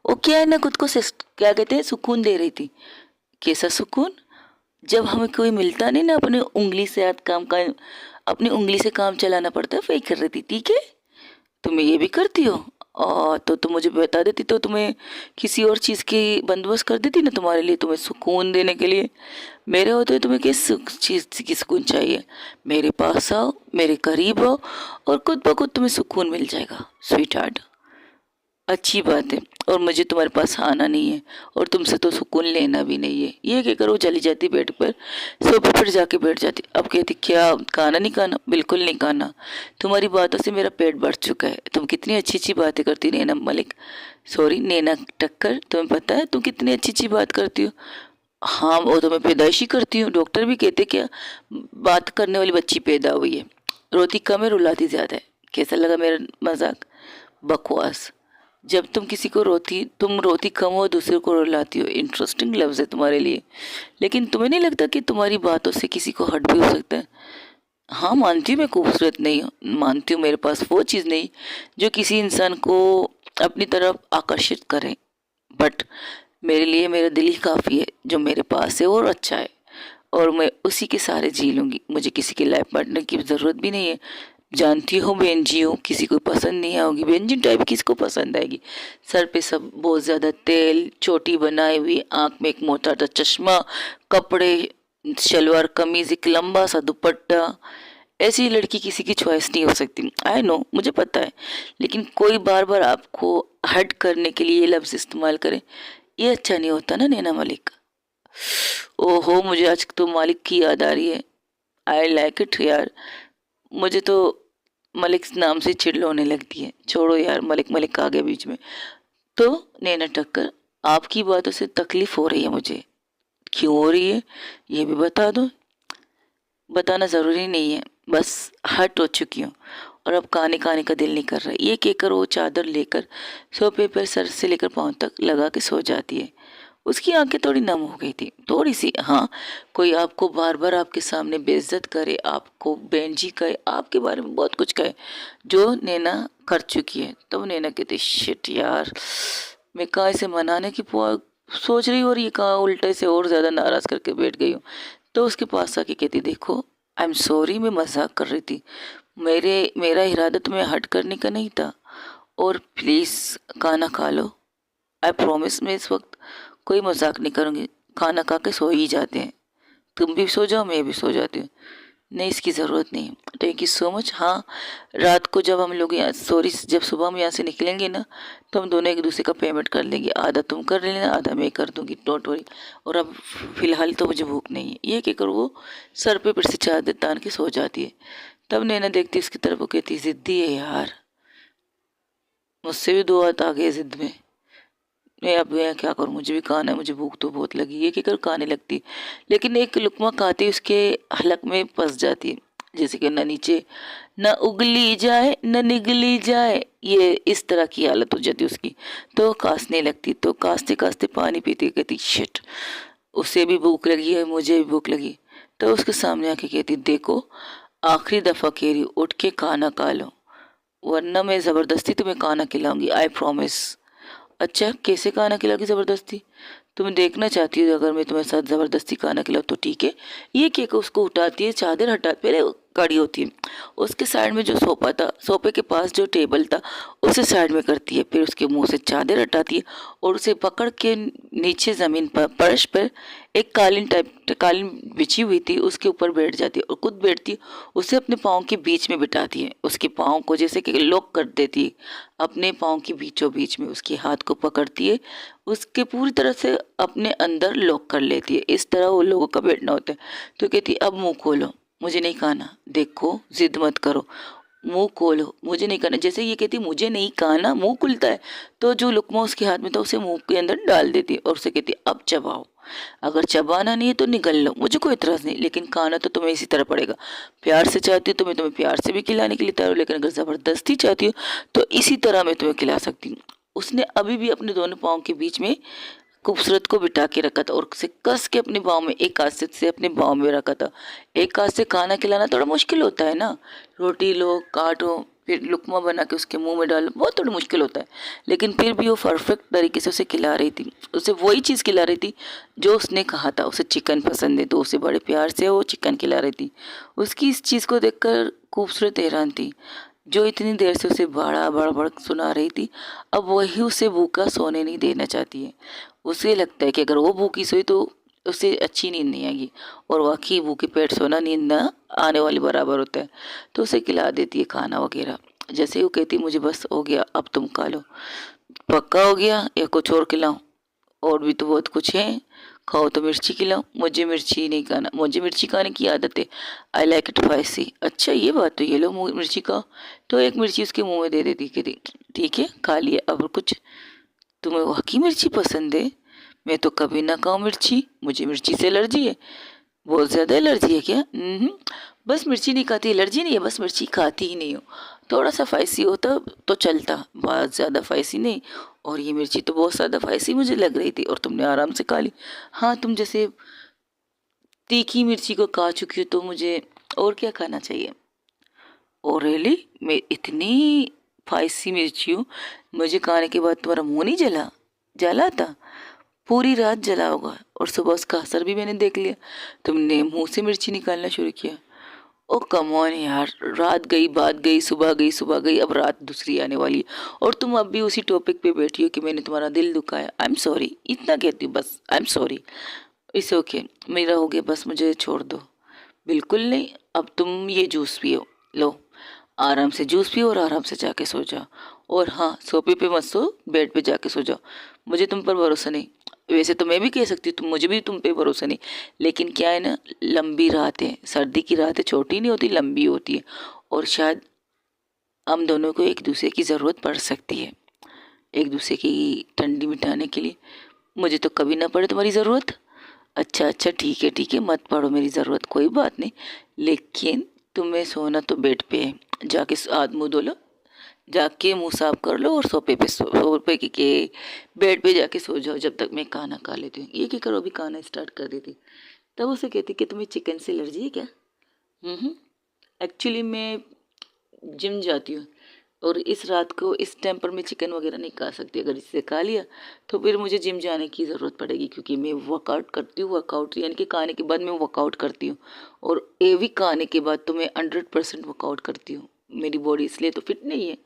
वो क्या है ना, खुद को क्या कहते हैं, सुकून दे रही थी। कैसा सुकून? जब हमें कोई मिलता नहीं ना, अपनी उंगली से हाथ काम का, अपनी उंगली से काम चलाना पड़ता है, वही कर रही थी। ठीक है, तुम्हें ये भी करती हो? तो तुम मुझे बता देती तो तुम्हें किसी और चीज़ की बंदोबस्त कर देती ना तुम्हारे लिए, तुम्हें सुकून देने के लिए। मेरे होते हुए तुम्हें किस चीज़ की सुकून चाहिए? मेरे पास आओ, मेरे करीब आओ, और खुद ब खुद तुम्हें सुकून मिल जाएगा स्वीट हार्ट। अच्छी बात है, और मुझे तुम्हारे पास आना नहीं है, और तुमसे तो सुकून लेना भी नहीं है। ये क्या करो, चली जाती बेड पर, सोफे पर जाके बैठ जाती। अब कहती क्या खाना नहीं खाना? बिल्कुल नहीं खाना, तुम्हारी बातों से मेरा पेट भर चुका है। तुम कितनी अच्छी अच्छी बातें करती नैना मलिक, सॉरी नैना टक्कर, तुम्हें पता है तुम कितनी अच्छी अच्छी बात करती हो? हाँ वो तो मैं पैदाइशी करती हूँ, डॉक्टर भी कहते क्या बात करने वाली बच्ची पैदा हुई है। रोती कम है, रुलाती ज़्यादा है। कैसा लगा मेरा मजाक? बकवास। जब तुम रोती कम हो, दूसरे को रुलाती हो, इंटरेस्टिंग लफ्ज़ है तुम्हारे लिए। लेकिन तुम्हें नहीं लगता कि तुम्हारी बातों से किसी को हर्ट भी हो सकता है? हाँ मानती हूँ मैं खूबसूरत नहीं हूँ, मानती हूँ मेरे पास वो चीज़ नहीं जो किसी इंसान को अपनी तरफ आकर्षित करे, बट मेरे लिए मेरा दिल ही काफ़ी है जो मेरे पास है, और अच्छा है, और मैं उसी के सारे जी लूँगी। मुझे किसी के लाइफ पार्टनर की ज़रूरत भी नहीं है। जानती हो बेंजी हो, किसी को पसंद नहीं आओगी। बेंजी टाइप किसको पसंद आएगी? सर पे सब बहुत ज़्यादा तेल, चोटी बनाई हुई, आँख में एक मोटा सा चश्मा, कपड़े, शलवार कमीज, एक लंबा सा दुपट्टा, ऐसी लड़की किसी की चॉइस नहीं हो सकती। आई नो, मुझे पता है, लेकिन कोई बार बार आपको हर्ट करने के लिए ये लफ्ज़ इस्तेमाल करे, ये अच्छा नहीं होता ना नैना मलिक। ओहो, मुझे आज तो मालिक की याद आ रही है। आई लाइक इट यार, मुझे तो मलिक नाम से चिढ़ होने लगती है। छोड़ो यार, मलिक मलिक आ गया बीच में। तो नैना टक्कर, आपकी बातों से तकलीफ हो रही है मुझे। क्यों हो रही है ये भी बता दो। बताना ज़रूरी नहीं है, बस हर्ट हो चुकी हूँ और अब खाने खाने का दिल नहीं कर रहा। ये कहकर वो चादर लेकर सोफे पर सर से लेकर पाँव तक लगा के सो जाती है। उसकी आंखें थोड़ी नम हो गई थी, थोड़ी सी। हाँ, कोई आपको बार बार आपके सामने बेइज्जत करे, आपको बहन जी कहे, आपके बारे में बहुत कुछ कहे, जो नैना कर चुकी है। तो वो नैना कहती, शिट यार, मैं कहाँ इसे मनाने की सोच रही हूँ और ये कहाँ उल्टे से और ज़्यादा नाराज़ करके बैठ गई हूँ। तो उसके पास आके कहती, देखो आई एम सॉरी, मैं मजाक कर रही थी, मेरा इरादा तुम्हें हर्ट करने का नहीं था, और प्लीज़ खाना खा लो। आई प्रॉमिस, मैं इस वक्त कोई मजाक नहीं करूँगी। खाना खा के सो ही जाते हैं, तुम भी सो जाओ, मैं भी सो जाती हूँ। नहीं, इसकी ज़रूरत नहीं। Thank you so much. हाँ, रात को जब हम लोग यहाँ, सॉरी, जब सुबह हम यहाँ से निकलेंगे ना, तो हम दोनों एक दूसरे का पेमेंट कर लेंगे। आधा तुम कर लेना, आधा मैं कर दूंगी, डोंट वरी। और अब फिलहाल तो मुझे भूख नहीं है। ये कहकर वो सर पे फिर से चादर तान के सो जाती है। तब नैना देखती उसकी तरफ, वो कहती, जिद्दी है यार, मुझसे भी दो हाथ आ गए जिद में। मैं क्या करूँ, मुझे भी खाना है, मुझे भूख तो बहुत लगी। ये कहकर खाने लगती, लेकिन एक लुकमा खाते उसके हलक में फंस जाती है, जैसे कि न नीचे न उगली जाए न निगली जाए, ये इस तरह की हालत हो जाती उसकी। तो कांसने लगती, तो कांसते कांसते पानी पीती, कहती शिट, उसे भी भूख लगी है, मुझे भी भूख लगी। तो उसके सामने आके कहती, देखो आखिरी दफ़ा कह रही हूँ, उठ के खाना खा लो, वरना मैं ज़बरदस्ती तुम्हें खाना खिलाऊंगी, आई प्रॉमिस। अच्छा, कैसे खाना खिलाओगी ज़बरदस्ती? तुम देखना चाहती हो अगर मैं तुम्हारे साथ ज़बरदस्ती खाना खिलाऊँ तो ठीक है। ये कह के उसको उठाती है, चादर हटा, पहले खड़ी होती है, उसके साइड में जो सोफा था, सोफे के पास जो टेबल था, उसे साइड में करती है, फिर उसके मुंह से चादर हटाती है और उसे पकड़ के नीचे ज़मीन पर, फर्श पर एक कालीन बिछी हुई थी, उसके ऊपर बैठ जाती है और खुद बैठती है, उसे अपने पाँव के बीच में बिठाती है, उसके पाँव को जैसे कि लॉक कर देती है अपने पाँव के बीचों बीच में, उसके हाथ को पकड़ती है, उसके पूरी तरह से अपने अंदर लॉक कर लेती है। इस तरह वो लोगों का बैठना होता है। तो कहती है, अब मुंह खोलो, मुझे नहीं खाना, देखो जिद मत करो, मुंह खोलो, मुझे नहीं खाना। जैसे ये कहती मुझे नहीं खाना, मुंह खुलता है, तो जो लुकमा उसके हाथ में था उसे मुंह के अंदर डाल देती है और उसे कहती है, अब चबाओ, अगर चबाना नहीं है तो निगल लो, मुझे कोई इतराज़ नहीं, लेकिन खाना तो तुम्हें इसी तरह पड़ेगा। प्यार से चाहती हो तो मैं तुम्हें प्यार से भी खिलाने के लिए तैयार हूँ, लेकिन अगर ज़बरदस्ती चाहती हो तो इसी तरह मैं तुम्हें खिला सकती हूँ। उसने अभी भी अपने दोनों पाँव के बीच में खूबसूरत को बिठा के रखा था और उसे कस के अपने पाँव में, एक हाथ से अपने पाँव में रखा था। एक हाथ से खाना खिलाना थोड़ा मुश्किल होता है ना, रोटी लो, काटो, फिर लुकमा बना के उसके मुंह में डालो, बहुत थोड़ा मुश्किल होता है, लेकिन फिर भी वो परफेक्ट तरीके से उसे खिला रही थी। उसे वही चीज़ खिला रही थी जो उसने कहा था। उसे चिकन पसंद है तो उसे बड़े प्यार से वो चिकन खिला रही थी। उसकी इस चीज़ को देखकर खूबसूरत हैरान थी, जो इतनी देर से उसे बड़ा बड़बड़ सुना रही थी, अब वही उसे भूखा सोने नहीं देना चाहती है। उसे लगता है कि अगर वो भूखी सोई तो उसे अच्छी नींद नहीं आएगी, और वाकई भूखे पेट सोना नींद ना आने वाली बराबर होता है। तो उसे खिला देती है खाना वगैरह। जैसे वो कहती, मुझे बस हो गया, अब तुम खा लो, पक्का हो गया या कुछ और खिलाऊं? और भी तो बहुत कुछ है, खाओ तो मिर्ची खिलाओ। मुझे मिर्ची नहीं खाना, मुझे मिर्ची खाने की आदत है, आई लाइक इट स्पाइसी। अच्छा ये बात, तो ये लो मिर्ची खाओ। तो एक मिर्ची उसके मुंह में दे देती, कहती ठीक है खा लिया। अब कुछ, तुम्हें वाकई मिर्ची पसंद है? मैं तो कभी ना खाऊं मिर्ची, मुझे मिर्ची से एलर्जी है। बहुत ज़्यादा एलर्जी है क्या? बस मिर्ची नहीं खाती, एलर्जी नहीं है, बस मिर्ची खाती ही नहीं हूँ। थोड़ा सा स्पाइसी होता तो चलता, बहुत ज़्यादा स्पाइसी नहीं। और ये मिर्ची तो बहुत ज़्यादा स्पाइसी मुझे लग रही थी और तुमने आराम से खा ली। हाँ, तुम जैसे तीखी मिर्ची को खा चुकी हो तो मुझे और क्या खाना चाहिए? ओ रियली, मैं इतनी स्पाइसी मिर्ची हूँ, मुझे खाने के बाद तुम्हारा मुंह नहीं जला? जला था, पूरी रात जला होगा, और सुबह उसका असर भी मैंने देख लिया, तुमने मुंह से मिर्ची निकालना शुरू किया। ओ कम ऑन यार, रात गई, बात गई, सुबह गई, सुबह गई, अब रात दूसरी आने वाली है और तुम अब भी उसी टॉपिक पे बैठी हो कि मैंने तुम्हारा दिल दुखाया। आई एम सॉरी, इतना कहती हूँ बस, I am sorry, it's okay, मेरा हो गया, बस मुझे छोड़ दो। बिल्कुल नहीं, अब तुम ये जूस पियो, लो आराम से जूस पियो और आराम से जाके सो जाओ। और हाँ, सोफे पे मत सो, बेड पे जाके सो जाओ। मुझे तुम पर भरोसा नहीं। वैसे तो मैं भी कह सकती हूँ, तुम, मुझे भी तुम पे भरोसा नहीं, लेकिन क्या है ना, लंबी रातें, सर्दी की रातें छोटी नहीं होती, लंबी होती है, और शायद हम दोनों को एक दूसरे की ज़रूरत पड़ सकती है। एक दूसरे की ठंडी मिटाने के लिए। मुझे तो कभी ना पड़े तुम्हारी ज़रूरत। अच्छा अच्छा, ठीक है, मत पड़ो मेरी ज़रूरत, कोई बात नहीं। लेकिन तुम्हें सोना तो बेड पे है, जाके हाथ मुँह धो लो, जाके मुंह साफ कर लो और सोफे के बेड पे जाके सो जाओ जब तक मैं खाना खा लेती हूँ। ये क्या करो, अभी खाना स्टार्ट कर देती। तब उसे कहती कि तुम्हें चिकन से एलर्जी है क्या? एक्चुअली मैं जिम जाती हूँ और इस रात को इस टाइम पर मैं चिकन वगैरह नहीं खा सकती। अगर इससे खा लिया तो फिर मुझे जिम जाने की ज़रूरत पड़ेगी, क्योंकि मैं वर्कआउट करती हूँ। वर्कआउट यानी कि खाने के बाद मैं वर्कआउट करती हूँ, और ये भी खाने के बाद तो मैं 100% वर्कआउट करती हूँ। मेरी बॉडी इसलिए तो फिट नहीं है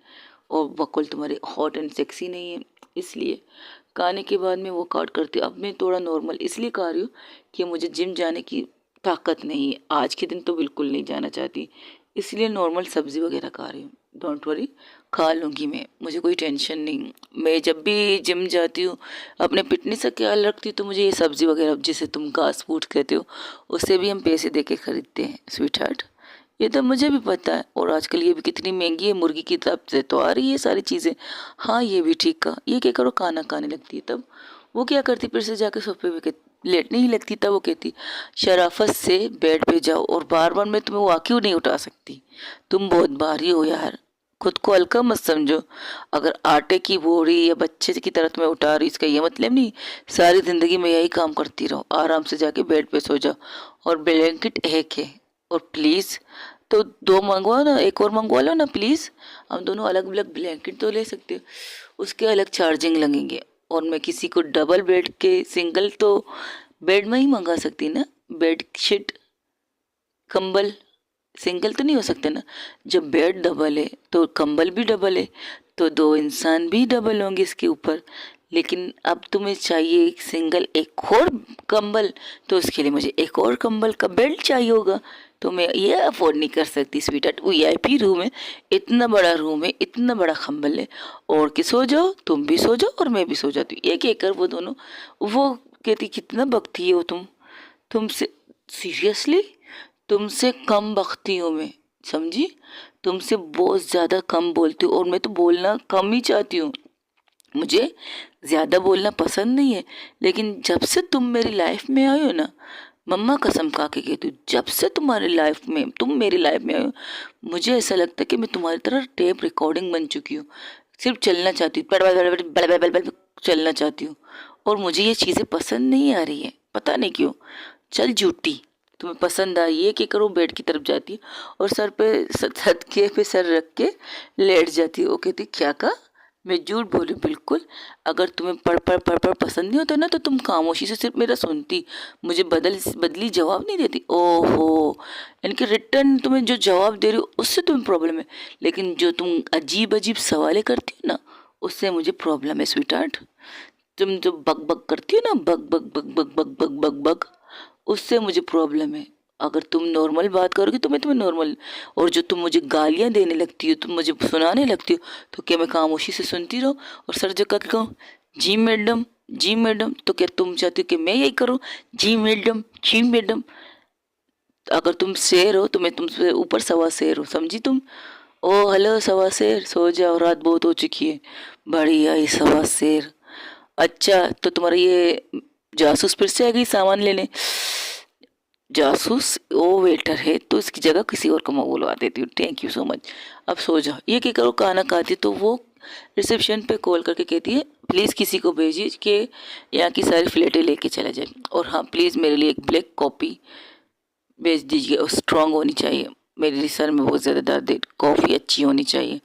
और बकल तुम्हारे हॉट एंड सेक्सी नहीं है, इसलिए खाने के बाद मैं वर्कआउट करती हूँ। अब मैं थोड़ा नॉर्मल इसलिए खा रही हूँ कि मुझे जिम जाने की ताकत नहीं है। आज के दिन तो बिल्कुल नहीं जाना चाहती, इसलिए नॉर्मल सब्ज़ी वगैरह खा रही हूँ। डोंट वरी, खा लूँगी मैं, मुझे कोई टेंशन नहीं। मैं जब भी जिम जाती हूँ अपने फिटनेस का ख्याल रखती हूँ, तो मुझे ये सब्ज़ी वगैरह जिसे तुम घास फूड कहते हो उससे भी हम पैसे दे के ख़रीदते हैं स्वीट हार्ट। ये तो मुझे भी पता है, और आजकल ये भी कितनी महंगी है, मुर्गी की तरफ से तो आ रही है सारी चीज़ें। हाँ ये भी ठीक कहा। ये क्या करो, खाना खाने लगती है तब वो क्या करती, फिर से जाके सोफे पे लेटने ही लगती। तब वो कहती शराफत से बेड पे जाओ, और बार बार मैं तुम्हें वाक्य नहीं उठा सकती, तुम बहुत भारी हो यार, खुद को हल्का मत समझो। अगर आटे की बोरी या बच्चे की तरह तुम्हें उठा रही, इसका ये मतलब नहीं सारी ज़िंदगी में यही काम करती रहो। आराम से जाके बेड पे सो जाओ, और ब्लैंकेट एक है, और प्लीज़ तो दो मंगवाओ ना, एक और मंगवा लो ना प्लीज़। हम दोनों अलग अलग ब्लैंकेट तो ले सकते हो, उसके अलग चार्जिंग लगेंगे। और मैं किसी को डबल बेड के, सिंगल तो बेड में ही मंगा सकती ना, बेड शीट कंबल सिंगल तो नहीं हो सकते ना। जब बेड डबल है तो कंबल भी डबल है, तो दो इंसान भी डबल होंगे इसके ऊपर। लेकिन अब तुम्हें चाहिए एक सिंगल एक और कंबल, तो उसके लिए मुझे एक और कंबल का बेल्ट चाहिए होगा, तो मैं ये अफोर्ड नहीं कर सकती स्वीट। वीआईपी रूम है, इतना बड़ा रूम है, इतना बड़ा कंबल है, और कि सो जाओ, तुम भी सो जाओ और मैं भी सो जाती हूँ। ये कहकर वो दोनों, वो कहती कितना बकती हो तुमसे सीरियसली तुमसे कम बकती हूँ मैं, समझी? तुमसे बहुत ज़्यादा कम बोलती हूँ, और मैं तो बोलना कम ही चाहती हूँ। मुझे ज़्यादा बोलना पसंद नहीं है, लेकिन जब से तुम मेरी लाइफ में आए हो ना, मम्मा कसम खा के कहती हूँ, जब से तुम्हारी लाइफ में, तुम मेरी लाइफ में आए हो, मुझे ऐसा लगता है कि मैं तुम्हारी तरह टेप रिकॉर्डिंग बन चुकी हूँ। सिर्फ चलना चाहती हूँ, बड़ चलना चाहती हूँ, और मुझे ये चीज़ें पसंद नहीं आ रही है, पता नहीं क्यों। चल झूठी, तुम्हें पसंद आई है कि करो, बेड की तरफ जाती है और सर पे सदके पे सर रख के लेट जाती है। वो कहती क्या कहा, मैं झूठ बोली बिल्कुल। अगर तुम्हें पढ़ पसंद नहीं होता ना, तो तुम खामोशी से सिर्फ मेरा सुनती, मुझे बदली जवाब नहीं देती। ओहो, यानी कि रिटर्न तुम्हें जो जवाब दे रही हो उससे तुम्हें प्रॉब्लम है, लेकिन जो तुम अजीब अजीब सवालें करती हो ना, उससे मुझे प्रॉब्लम है स्वीट हार्ट। तुम जो बक बक करती हो ना, बक बक बक बक बक बक बक बक, उससे मुझे प्रॉब्लम है। अगर तुम नॉर्मल बात करोगी तो मैं तुम्हें नॉर्मल, और जो तुम मुझे गालियाँ देने लगती हो, तुम मुझे सुनाने लगती हो, तो क्या मैं खामोशी से सुनती रहूँ और सर झुका के कहूँ जी मैडम, जी मैडम? तो क्या तुम चाहती हो कि मैं यही करूँ, जी मैडम, जी मैडम? अगर तुम शेर हो तो मैं तुमसे ऊपर सवा शेर हूँ, समझी तुम? ओ हेलो सवा शेर, सो जाओ, रात बहुत हो चुकी है। बढ़िया ही सवा शेर। अच्छा तो तुम्हारा ये जासूस फिर से आ गई सामान लेने। जासूस वो वेटर है, तो इसकी जगह किसी और को मैं बुलवा देती हूँ, थैंक यू सो मच। अब सो जाओ। ये क्या करो, खाना खाती तो वो रिसेप्शन पे कॉल करके कहती है प्लीज़ किसी को भेजिए कि यहाँ की सारी फ्लैटें लेके चला जाए, और हाँ प्लीज़ मेरे लिए एक ब्लैक कॉफ़ी भेज दीजिए, और स्ट्रांग होनी चाहिए, मेरे सर में बहुत ज़्यादा दर्द है, कॉफ़ी अच्छी होनी चाहिए,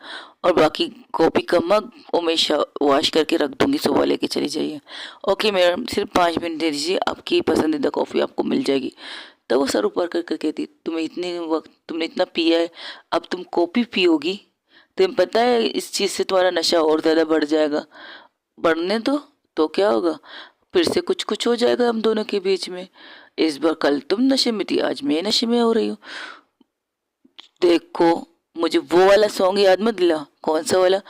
और बाकी कॉफ़ी का मग हमेशा वॉश करके रख दूंगी, सुबह लेके चली जाइए। ओके मैडम, सिर्फ 5 मिनट दे दीजिए, आपकी पसंदीदा कॉफ़ी आपको मिल जाएगी। तब वो सर ऊपर कर कर कहती तुम्हें इतने वक्त तुमने इतना पिया है, अब तुम कॉफ़ी पियोगी? तुम्हें पता है इस चीज़ से तुम्हारा नशा और ज़्यादा बढ़ जाएगा। बढ़ने दो, तो क्या होगा, फिर से कुछ कुछ हो जाएगा हम दोनों के बीच में। इस बार कल तुम नशे में थी, आज मैं नशे में हो रही हूँ। देखो, मुझे वो वाला सॉन्ग याद मत दिला। कौन सा वाला?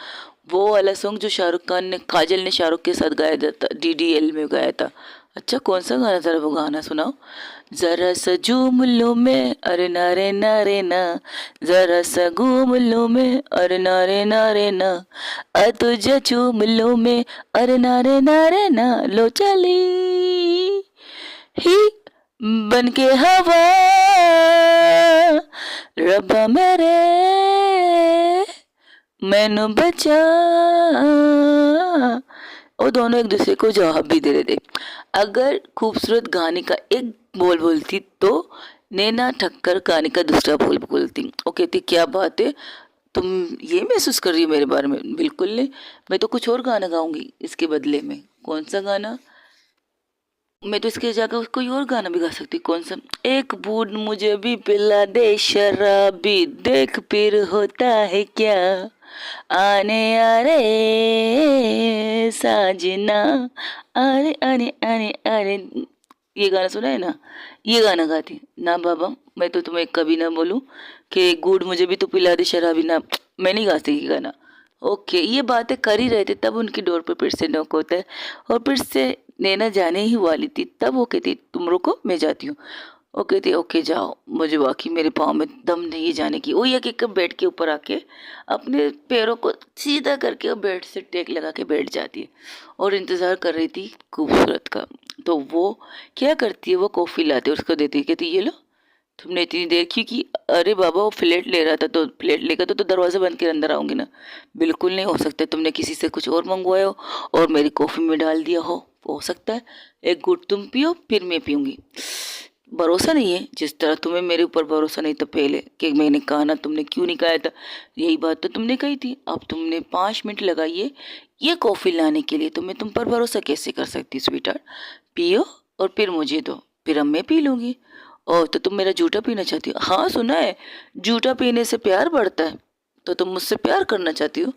वो वाला सॉन्ग जो शाहरुख खान ने, काजल ने शाहरुख के साथ गाया था, डीडीएल में गाया था। अच्छा कौन सा गाना, ज़रा वो गाना सुनाओ। ज़रा सा झूम लूँ मैं, अरे नारे नारे ना, ज़रा सा घूम लूँ मैं, अरे नारे नारे ना, तुझे चूम लूँ मैं, अरे नारे नारे ना, लो चली ही बन के हवा, रब्बा मेरे मैनू बचा। और दोनों एक दूसरे को जवाब भी दे रहे थे। अगर खूबसूरत गाने का एक बोल बोलती तो नैना ठक्कर गाने का दूसरा बोल बोलती। वो कहती क्या बात है, तुम ये महसूस कर रही हो मेरे बारे में? बिल्कुल नहीं, मैं तो कुछ और गाना गाऊंगी इसके बदले में। कौन सा गाना? मैं तो इसके जगह कोई और गाना भी गा सकती। कौन सा? एक बूंद मुझे भी पिला दे शराबी, देख फिर होता है क्या, आने अरे साजना, अरे अरे अरे अरे। ये गाना सुना है ना? ये गाना गाती ना बाबा। मैं तो तुम्हें कभी ना बोलूं कि गुड़ मुझे भी तो पिला दे शराबी ना, मैं नहीं गाती ये गाना। ओके, ये बातें कर ही रहे थे तब उनकी डोर पर फिर से नॉक होता है और फिर से नैना जाने ही वाली थी। तब वो कहती तुम रुको मैं जाती हूँ। वो कहती ओके जाओ, मुझे वाकई मेरे पाँव में दम नहीं जाने की। वो ये कि बेड के ऊपर आके अपने पैरों को सीधा करके और बेड से टेक लगा के बैठ जाती है और इंतज़ार कर रही थी खूबसूरत का। तो वो क्या करती है, वो कॉफ़ी लाती है उसको देती है, कहती ये लो, तुमने इतनी देर की अरे बाबा वो फ्लेट ले रहा था, तो फ्लेट लेकर तो दरवाज़ा बंद के अंदर आऊँगी ना। बिल्कुल नहीं हो सकता, तुमने किसी से कुछ और मंगवाया हो और मेरी कॉफ़ी में डाल दिया हो सकता है। एक घुट तुम पियो फिर मैं पीऊँगी। भरोसा नहीं है, जिस तरह तुम्हें मेरे ऊपर भरोसा नहीं था पहले कि मैंने कहा ना, तुमने क्यों नहीं कहा था, यही बात तो तुमने कही थी। अब तुमने 5 मिनट लगाइए ये कॉफ़ी लाने के लिए, तो मैं तुम पर भरोसा कैसे कर सकती स्वीटार्ट। पियो और फिर मुझे दो, फिर अब मैं पी लूँगी। ओह तो तुम मेरा जूठा पीना चाहती हो? हाँ सुना है, जूठा पीने से प्यार बढ़ता है। तो तुम मुझसे प्यार करना चाहती हो?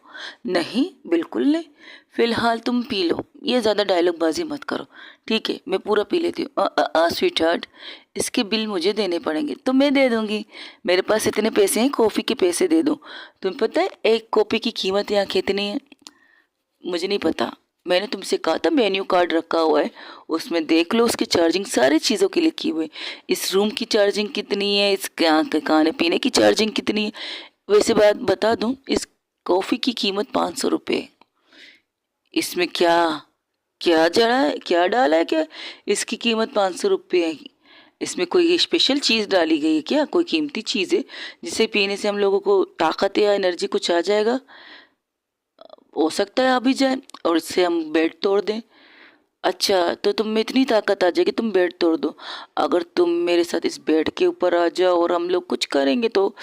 नहीं बिल्कुल नहीं, फिलहाल तुम पी लो, ये ज़्यादा डायलॉग बाजी मत करो। ठीक है मैं पूरा पी लेती हूँ। स्वीट हार्ट, इसके बिल मुझे देने पड़ेंगे। तो मैं दे दूँगी, मेरे पास इतने पैसे हैं, कॉफ़ी के पैसे दे दो। तुम्हें पता है एक कॉफ़ी की कीमत यहाँ कितनी है? मुझे नहीं पता, मैंने तुमसे कहा था मेन्यू कार्ड रखा हुआ है, उसमें देख लो, उसकी चार्जिंग सारी चीज़ों की लिखी हुई है। इस रूम की चार्जिंग कितनी है, इस खाने पीने की चार्जिंग कितनी है। वैसे बात बता दूं, इस कॉफ़ी की कीमत 500 रुपये है। इसमें क्या क्या जड़ा है, क्या डाला है क्या? इसकी कीमत 500 रुपये है। इसमें कोई स्पेशल चीज़ डाली गई है क्या? कोई कीमती चीज़ है जिसे पीने से हम लोगों को ताकत या एनर्जी कुछ आ जाएगा? हो सकता है आ भी जाए और इससे हम बेड तोड़ दें। अच्छा तो तुम में इतनी ताकत आ जाएगी तुम बेड तोड़ दो? अगर तुम मेरे साथ इस बेड के ऊपर आ जाओ और हम लोग कुछ करेंगे तो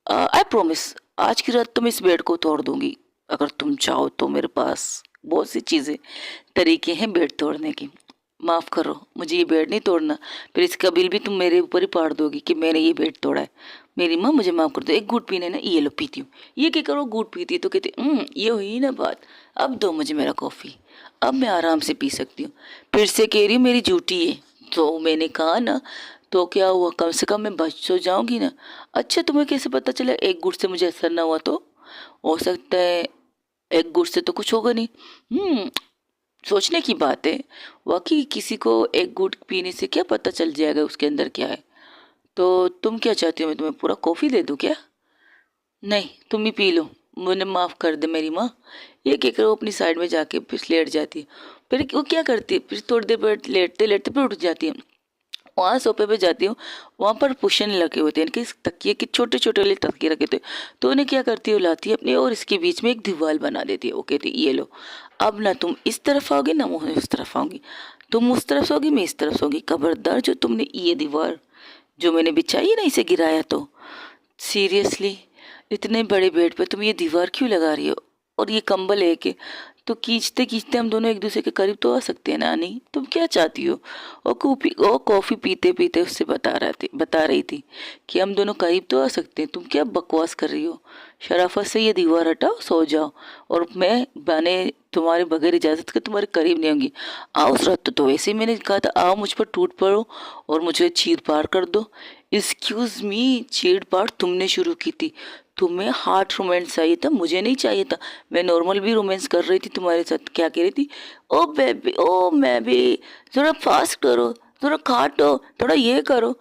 आई प्रॉमिस आज की रात तुम इस बेड को तोड़ दूंगी। अगर तुम चाहो तो मेरे पास बहुत सी चीज़ें तरीके हैं बेड तोड़ने की। माफ़ करो मुझे ये बेड नहीं तोड़ना, फिर इसका बिल भी तुम मेरे ऊपर ही पाड़ दोगी कि मैंने ये बेड तोड़ा है। मेरी माँ मुझे माफ़ कर दो, एक घूंट पीने ना, ये लो पीती हूँ। ये क्या करो, घूंट पीती है तो कहती ये हुई ना बात, अब दो मुझे मेरा कॉफ़ी, अब मैं आराम से पी सकती हूँ। फिर से कह रही हूँ मेरी झूठी है। तो मैंने कहा ना, तो क्या हुआ, कम से कम मैं बच तो जाऊंगी ना। अच्छा तुम्हें कैसे पता चला एक गुट से मुझे असर ना हुआ? तो हो सकता है एक गुट से तो कुछ होगा नहीं। सोचने की बात है। वाकई किसी को एक गुट पीने से क्या पता चल जाएगा उसके अंदर क्या है। तो तुम क्या चाहती हो, मैं तुम्हें पूरा कॉफ़ी दे दूँ क्या? नहीं तुम ही पी लो, मुझे माफ़ कर दे मेरी माँ। ये कहकर वो अपनी साइड में जाके फिर लेट जाती है। फिर वो क्या करती है, फिर थोड़ी देर बाद लेटते लेटते फिर उठ जाती है। वहाँ सोफे पे जाती हूँ, वहाँ पर कुशन लगे होते हैं, इनके तकिए के छोटे छोटे वाले तकिए रखे थे। तो उन्हें क्या करती है, लाती है अपने और इसके बीच में एक दीवार बना देती है। वो कहती है ये लो, अब ना तुम इस तरफ आओगी ना मैं उस तरफ आऊँगी, तुम उस तरफ सोगी मैं इस तरफ सोगी। खबरदार जो तुमने ये दीवार जो मैंने बिछाई है ना इसे गिराया तो सीरियसली इतने बड़े बेड पे तुम ये दीवार क्यों लगा रही हो? और ये कंबल है कि तो खींचते खींचते हम दोनों एक दूसरे के करीब तो आ सकते हैं ना। नहीं तुम क्या चाहती हो? वो कॉफ़ी पीते पीते उससे बता रही थी कि हम दोनों करीब तो आ सकते हैं। तुम क्या बकवास कर रही हो? शराफत से ये दीवार हटाओ, सो जाओ, और मैं बने तुम्हारे बगैर इजाज़त के तुम्हारे करीब नहीं होंगी। आओ उस रात तो वैसे ही मैंने कहा था आओ मुझ पर टूट पड़ो और मुझे चीर पार कर दो। एक्सक्यूज मी, चीर पार तुमने शुरू की थी, तुम्हें हार्ट रोमांस चाहिए था, मुझे नहीं चाहिए था। मैं नॉर्मल भी रोमांस कर रही थी तुम्हारे साथ। क्या कह रही थी? ओ बेबी, ओ मैं भी, थोड़ा फास्ट करो, थोड़ा काटो, थोड़ा ये करो।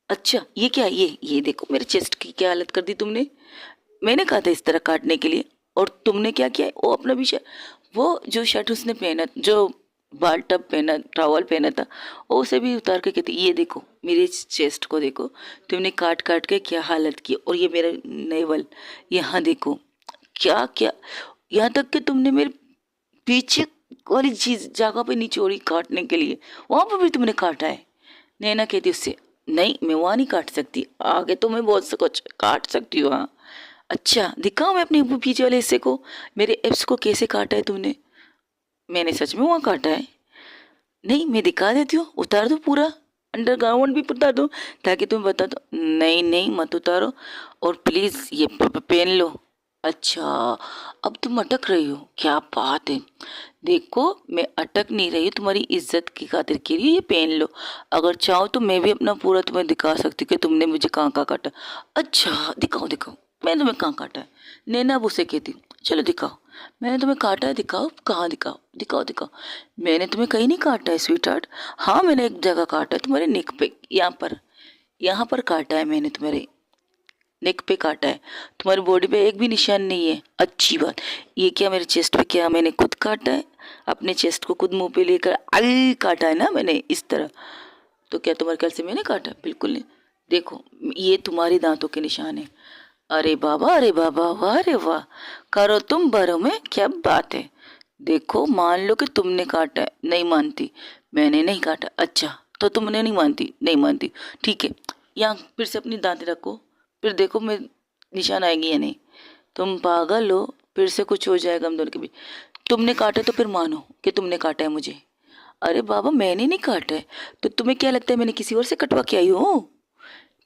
अच्छा ये क्या है? ये देखो मेरे चेस्ट की क्या हालत कर दी तुमने। मैंने कहा था इस तरह काटने के लिए, और तुमने क्या किया? वो अपना विषय, वो जो शर्ट उसने पहना, जो बाल टब पहना, टॉवल पहना था, वो उसे भी उतार के कहती ये देखो मेरे चेस्ट को देखो, तुमने काट काट के क्या हालत की। और ये मेरा नेवल, यहाँ देखो क्या क्या, यहाँ तक कि तुमने मेरे पीछे वाली चीज जगह पे निचोड़ी काटने के लिए, वहां पर भी तुमने काटा है। नैना कहती उससे, नहीं मैं वहाँ नहीं काट सकती, आगे तो मैं बहुत कुछ काट सकती हूँ वहाँ। अच्छा दिखाओ मैं अपने पीछे वाले हिस्से को, मेरे एप्स को कैसे काटा है तुमने। मैंने सच में वहाँ काटा है? नहीं मैं दिखा देती हूँ, उतार दो पूरा, अंडरगारमेंट भी उतार दो, ताकि तुम बता दो। नहीं नहीं मत उतारो, और प्लीज ये पहन लो। अच्छा अब तुम अटक रही हो, क्या बात है। देखो मैं अटक नहीं रही, तुम्हारी इज्जत की खातिर के लिए ये पहन लो। अगर चाहो तो मैं भी अपना पूरा तुम्हें दिखा सकती हूँ कि तुमने मुझे कहाँ कहाँ काटा। अच्छा दिखाओ दिखाओ, मैंने तुम्हें कहाँ काटा है। नैना अब उसे कहती, चलो दिखाओ, मैंने तुम्हें काटा है, दिखाओ कहाँ, दिखाओ दिखाओ दिखाओ। मैंने तुम्हें कहीं नहीं काटा है स्वीट हार्ट। हाँ मैंने एक जगह काटा है, तुम्हारे नेक पे, यहाँ पर काटा है मैंने, तुम्हारे नेक पे काटा है, तुम्हारी बॉडी पे एक भी निशान नहीं है। अच्छी बात। ये क्या मेरे चेस्ट पे, क्या मैंने खुद काटा है? अपने चेस्ट को खुद मुंह पे लेकर अल काटा है ना मैंने इस तरह। तो क्या तुम्हारे ख्याल से मैंने काटा? बिल्कुल नहीं। देखो ये तुम्हारे दांतों के निशान है। अरे बाबा, अरे बाबा, वाह रे वाह, करो तुम भरो में, क्या बात है। देखो मान लो कि तुमने काटा है, नहीं मानती, मैंने नहीं काटा। अच्छा तो तुमने नहीं मानती, नहीं मानती, ठीक है। यहाँ फिर से अपनी दांत रखो, फिर देखो मैं निशान आएगी या नहीं। तुम पागल हो, फिर से कुछ हो जाएगा हम दोनों के बीच। तुमने काटा तो फिर मानो कि तुमने काटा है मुझे। अरे बाबा मैंने नहीं काटा है, तो तुम्हें क्या लगता है मैंने किसी और से कटवा के आई हूँ?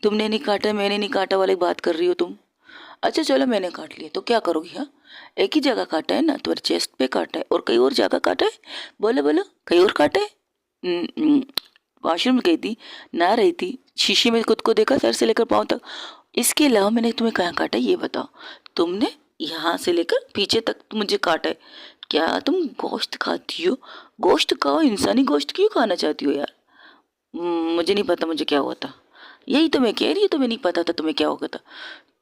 तुमने नहीं काटा है, मैंने नहीं काटा वाली बात कर रही हो तुम। अच्छा चलो मैंने काट लिया तो क्या करोगी? हाँ एक ही जगह काटा है ना, तुम्हारे चेस्ट पे काटा है, और कई और जगह काटा है? बोलो बोलो, कहीं और काटा है? वॉशरूम गई थी, नहा रही थी, शीशे में खुद को देखा सर से लेकर पाँव तक। इसके अलावा मैंने तुम्हें कहाँ काटा है ये बताओ। तुमने यहाँ से लेकर पीछे तक मुझे काटा है। क्या तुम गोश्त खाती हो? गोश्त खाओ, इंसानी गोश्त क्यों खाना चाहती हो यार? मुझे नहीं पता मुझे क्या हुआ था, यही तो मैं कह रही हूँ, तुम्हें नहीं पता था तुम्हें क्या हो गया था।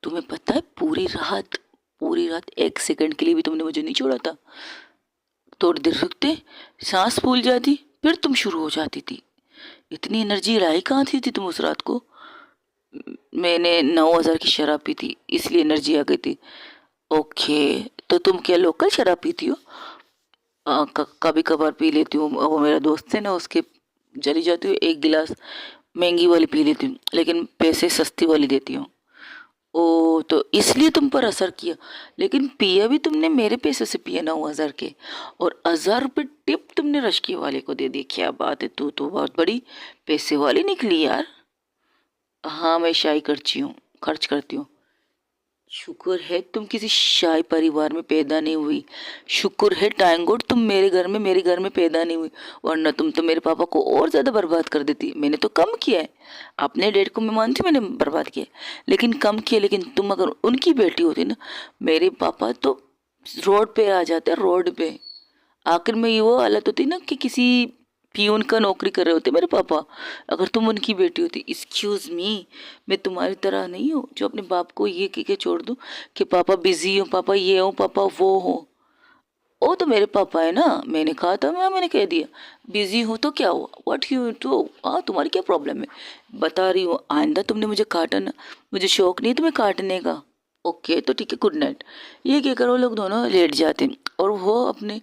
तुम्हें पता है पूरी रात एक सेकंड के लिए भी तुमने मुझे नहीं छोड़ा था। थोड़ी देर रुकते, सांस फूल जाती, फिर तुम शुरू हो जाती थी। इतनी एनर्जी लाई कहाँ थी तुम उस रात को? मैंने 9,000 की शराब पी थी, इसलिए एनर्जी आ गई थी। ओके, तो तुम क्या लोकल शराब पीती हो? कभी कभार पी लेती हूँ, वो मेरा दोस्त है ना, उसके चली जाती हूँ, एक गिलास महंगी वाली पी लेती हूँ, लेकिन पैसे सस्ती वाली देती हूँ। ओ तो इसलिए तुम पर असर किया। लेकिन पिया भी तुमने मेरे पैसे से पिया 9,000 के, और 1,000 रुपये टिप तुमने रश्के वाले को दे दी। क्या बात है, तू तो बहुत बड़ी पैसे वाली निकली यार। हाँ मैं शाही खर्च करती हूँ। शुक्र है तुम किसी शाही परिवार में पैदा नहीं हुई। शुक्र है टैंगोड तुम मेरे घर में पैदा नहीं हुई, वरना तुम तो मेरे पापा को और ज़्यादा बर्बाद कर देती। मैंने तो कम किया है, अपने डैड को मैं मानती मैंने बर्बाद किया है, लेकिन कम किया। लेकिन तुम अगर उनकी बेटी होती ना, मेरे पापा तो रोड पे आ जाते, रोड पे। आखिर में ये वो हालत होती ना कि किसी पियून का नौकरी कर रहे होते मेरे पापा, अगर तुम उनकी बेटी होती। एक्सक्यूज मी, मैं तुम्हारी तरह नहीं हूँ जो अपने बाप को ये कह के छोड़ दूँ कि पापा बिजी हो, पापा ये हो, पापा वो हो। वो तो मेरे पापा है ना, मैंने कहा था, मैंने कह दिया बिजी हूँ तो क्या हुआ, व्हाट यू टू। हाँ तुम्हारी क्या प्रॉब्लम है, बता रही हूँ। आइंदा तुमने मुझे काटा ना, मुझे शौक नहीं तुम्हें काटने का। ओके तो ठीक है, गुड नाइट। ये क्या करो, लोग दोनों लेट जाते हैं, और वो अपने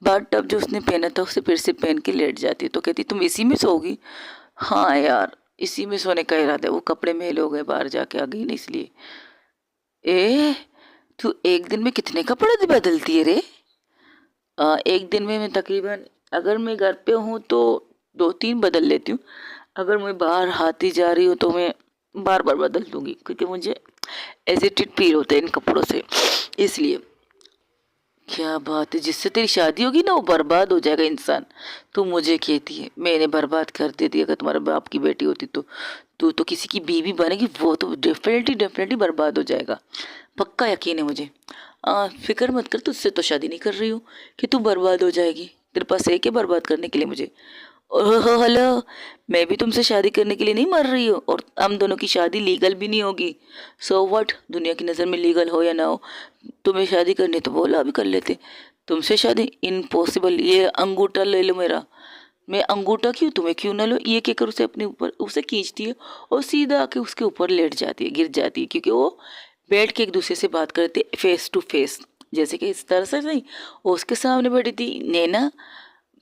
बाथ टब जो उसने पहना था उसे फिर से पहन के लेट जाती है। तो कहती तुम इसी में सोओगी? हाँ यार इसी में सोने का इरादा है। वो कपड़े मैले हो गए, बाहर जाके आ गई ना इसलिए। ए तू एक दिन में कितने कपड़े बदलती है रे? एक दिन में मैं तकरीबन, अगर मैं घर पे हूँ तो 2-3 बदल लेती हूँ, अगर मैं बाहर हाथी जा रही हूँ तो मैं बार बार बदल दूंगी, क्योंकि मुझे एजिटेड फील होता है इन कपड़ों से, इसलिए। क्या बात है, जिससे तेरी शादी होगी ना वो बर्बाद हो जाएगा इंसान। तू मुझे कहती है मैंने बर्बाद कर देती, अगर तुम्हारे बाप की बेटी होती तो तू तो किसी की बीवी बनेगी, वो तो डेफिनेटली बर्बाद हो जाएगा, पक्का यकीन है मुझे। फिक्र मत कर, तुझसे तो शादी नहीं कर रही हूँ कि तू बर्बाद हो जाएगी। तेरे पास एक है बर्बाद करने के लिए मुझे। ओहो हेलो, मैं भी तुमसे शादी करने के लिए नहीं मर रही हूँ, और हम दोनों की शादी लीगल भी नहीं होगी। सो व्हाट, दुनिया की नज़र में लीगल हो या ना हो, तुम्हें शादी करनी तो बोलो, अभी कर लेते। तुमसे शादी इम्पॉसिबल। ये अंगूठा ले लो मेरा, मैं अंगूठा क्यों, तुम्हें क्यों ना लो। ये कहकर उसे अपने ऊपर उसे खींचती है और सीधा आके उसके ऊपर लेट जाती है, गिर जाती है, क्योंकि वो बैठ के एक दूसरे से बात करते फेस टू फेस, जैसे कि इस तरह से नहीं। वो उसके सामने बैठी थी नैना,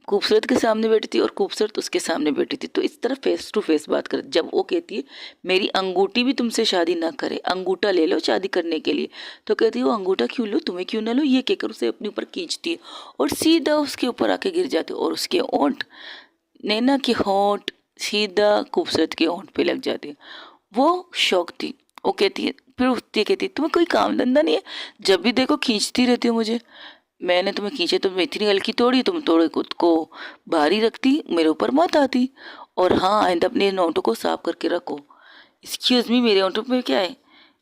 खूबसूरत के सामने बैठी थी, और खूबसूरत उसके सामने बैठी थी, तो इस तरह फेस टू फेस बात कर। जब वो कहती है मेरी अंगूठी भी तुमसे शादी ना करे, अंगूठा ले लो शादी करने के लिए, तो कहती है वो अंगूठा क्यों लो, तुम्हें क्यों ना लो, ये कहकर उसे अपने ऊपर खींचती है और सीधा उसके ऊपर आके गिर जाती है, और उसके ओंठ, नैना के होंठ सीधा खूबसूरत के होंठ पे लग जाते हैं। वो शौक थी। वो कहती है, फिर उठती है, कहती है तुम्हें कोई काम धंधा नहीं है, जब भी देखो खींचती रहती हो मुझे। मैंने तुम्हें खींचे तो मैं इतनी हल्की थोड़ी, तुम थोड़े खुद को भारी रखती, मेरे ऊपर मत आती। और हाँ, आइंदा अपने नोटों को साफ करके रखो। एक्सक्यूज मी, मेरे होंठों में क्या है,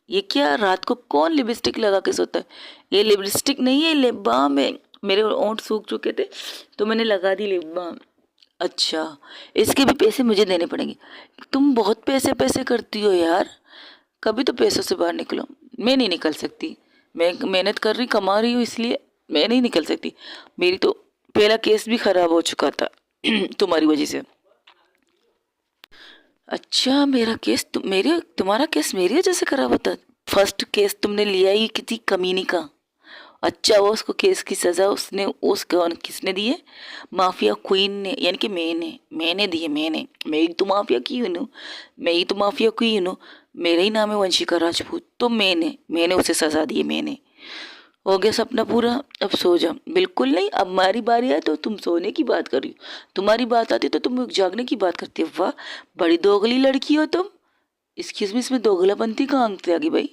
ये क्या, रात को कौन लिपस्टिक लगा के सोता है। ये लिपस्टिक नहीं है, लिप बाम है। मेरे होंठ सूख चुके थे तो मैंने लगा दी लिप बाम। अच्छा, इसके भी पैसे मुझे देने पड़ेंगे। तुम बहुत पैसे पैसे करती हो यार, कभी तो पैसों से बाहर निकलो। मैं नहीं निकल सकती, मैं मेहनत कर रही, कमा रही हूँ, इसलिए मैं नहीं निकल सकती। मेरी तो पहला केस भी खराब हो चुका था तुम्हारी वजह से। अच्छा, मेरा केस तुम्हारा केस मेरी वजह से खराब होता। फर्स्ट केस तुमने लिया ही किसी कमीनी का। अच्छा, वो उसको केस की सजा उसने उस कौन किसने दी है, माफिया क्वीन ने, यानी कि मैंने दी है। मैं ही तो माफिया की हूँ, मैं ही तो माफिया की हूँ। मेरा ही नाम है वंशिका राजपूत, तो मैंने उसे सजा दी है। मैंने, हो गया सपना पूरा, अब सो जा। बिल्कुल नहीं, अब हमारी बारी आए तो तुम सोने की बात कर रही हो, तुम्हारी बात आती तो तुम जागने की बात करती हो। वाह, बड़ी दोगली लड़की हो तुम। इसमें दोगलापंथी कहाँ से आ गई भाई,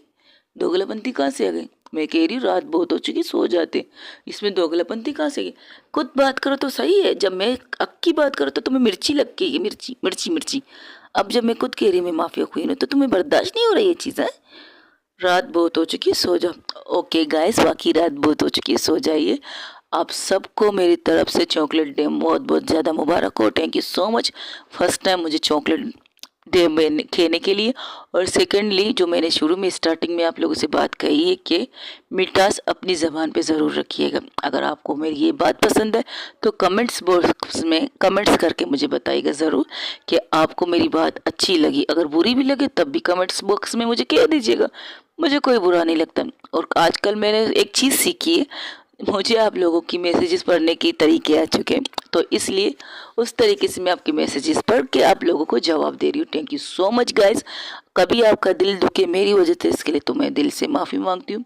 दोगलापंथी कहाँ से आ गई। मैं कह रही हूँ रात बहुत हो चुकी, सो जाते, इसमें दोगलापंथी कहाँ से आ गई। खुद बात करो तो सही है, जब मैं अक की बात करो तो तुम्हें मिर्ची लग गई, मिर्ची मिर्ची मिर्ची। अब जब मैं खुद कह रही हूँ मैं माफिया क्वीन हूँ, तो तुम्हें बर्दाश्त नहीं हो रही ये चीज़ है। रात बहुत हो चुकी है, सो जाओ। ओके गाइस, बाकी रात बहुत हो चुकी है, सो जाइए। आप सबको मेरी तरफ से चॉकलेट डे बहुत बहुत ज़्यादा मुबारक हो। Thank you so much, first time मुझे चॉकलेट डे में खेने के लिए। और सेकेंडली, जो मैंने शुरू में स्टार्टिंग में आप लोगों से बात कही है कि मिठास अपनी ज़बान पे ज़रूर रखिएगा। अगर आपको मेरी ये बात पसंद है तो कमेंट्स बॉक्स में कमेंट्स करके मुझे बताइएगा ज़रूर कि आपको मेरी बात अच्छी लगी। अगर बुरी भी लगे तब भी कमेंट्स बॉक्स में मुझे कह दीजिएगा, मुझे कोई बुरा नहीं लगता। और आजकल मैंने एक चीज़ सीखी है, मुझे आप लोगों की मैसेजेस पढ़ने के तरीके आ चुके हैं, तो इसलिए उस तरीके से मैं आपके मैसेजेस पढ़ के आप लोगों को जवाब दे रही हूँ। Thank you so much guys. कभी आपका दिल दुखे मेरी वजह से, इसके लिए तो मैं दिल से माफ़ी मांगती हूँ।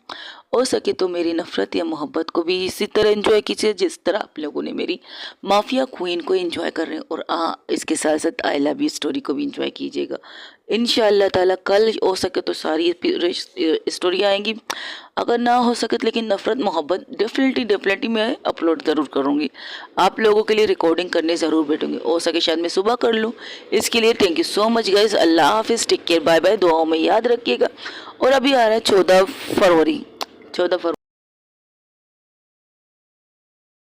हो सके तो मेरी नफ़रत या मोहब्बत को भी इसी तरह एंजॉय कीजिए जिस तरह आप लोगों ने मेरी माफिया क्वीन को एंजॉय कर रहे हैं। और इसके साथ साथ आई लव यू स्टोरी को भी एंजॉय कीजिएगा। इंशाअल्लाह ताला कल हो सके तो सारी स्टोरी आएंगी, अगर ना हो सके तो लेकिन नफ़रत मोहब्बत डेफिनेटली मैं अपलोड ज़रूर करूँगी। आप लोगों के लिए रिकॉर्डिंग करने ज़रूर बैठूंगी, हो सके शायद मैं सुबह कर लूँ। इसके लिए thank you so much guys. अल्लाह हाफिज़, टेक केयर, बाय बाय, दुआओं में याद रखिएगा। और अभी आ रहा है 14 फरवरी।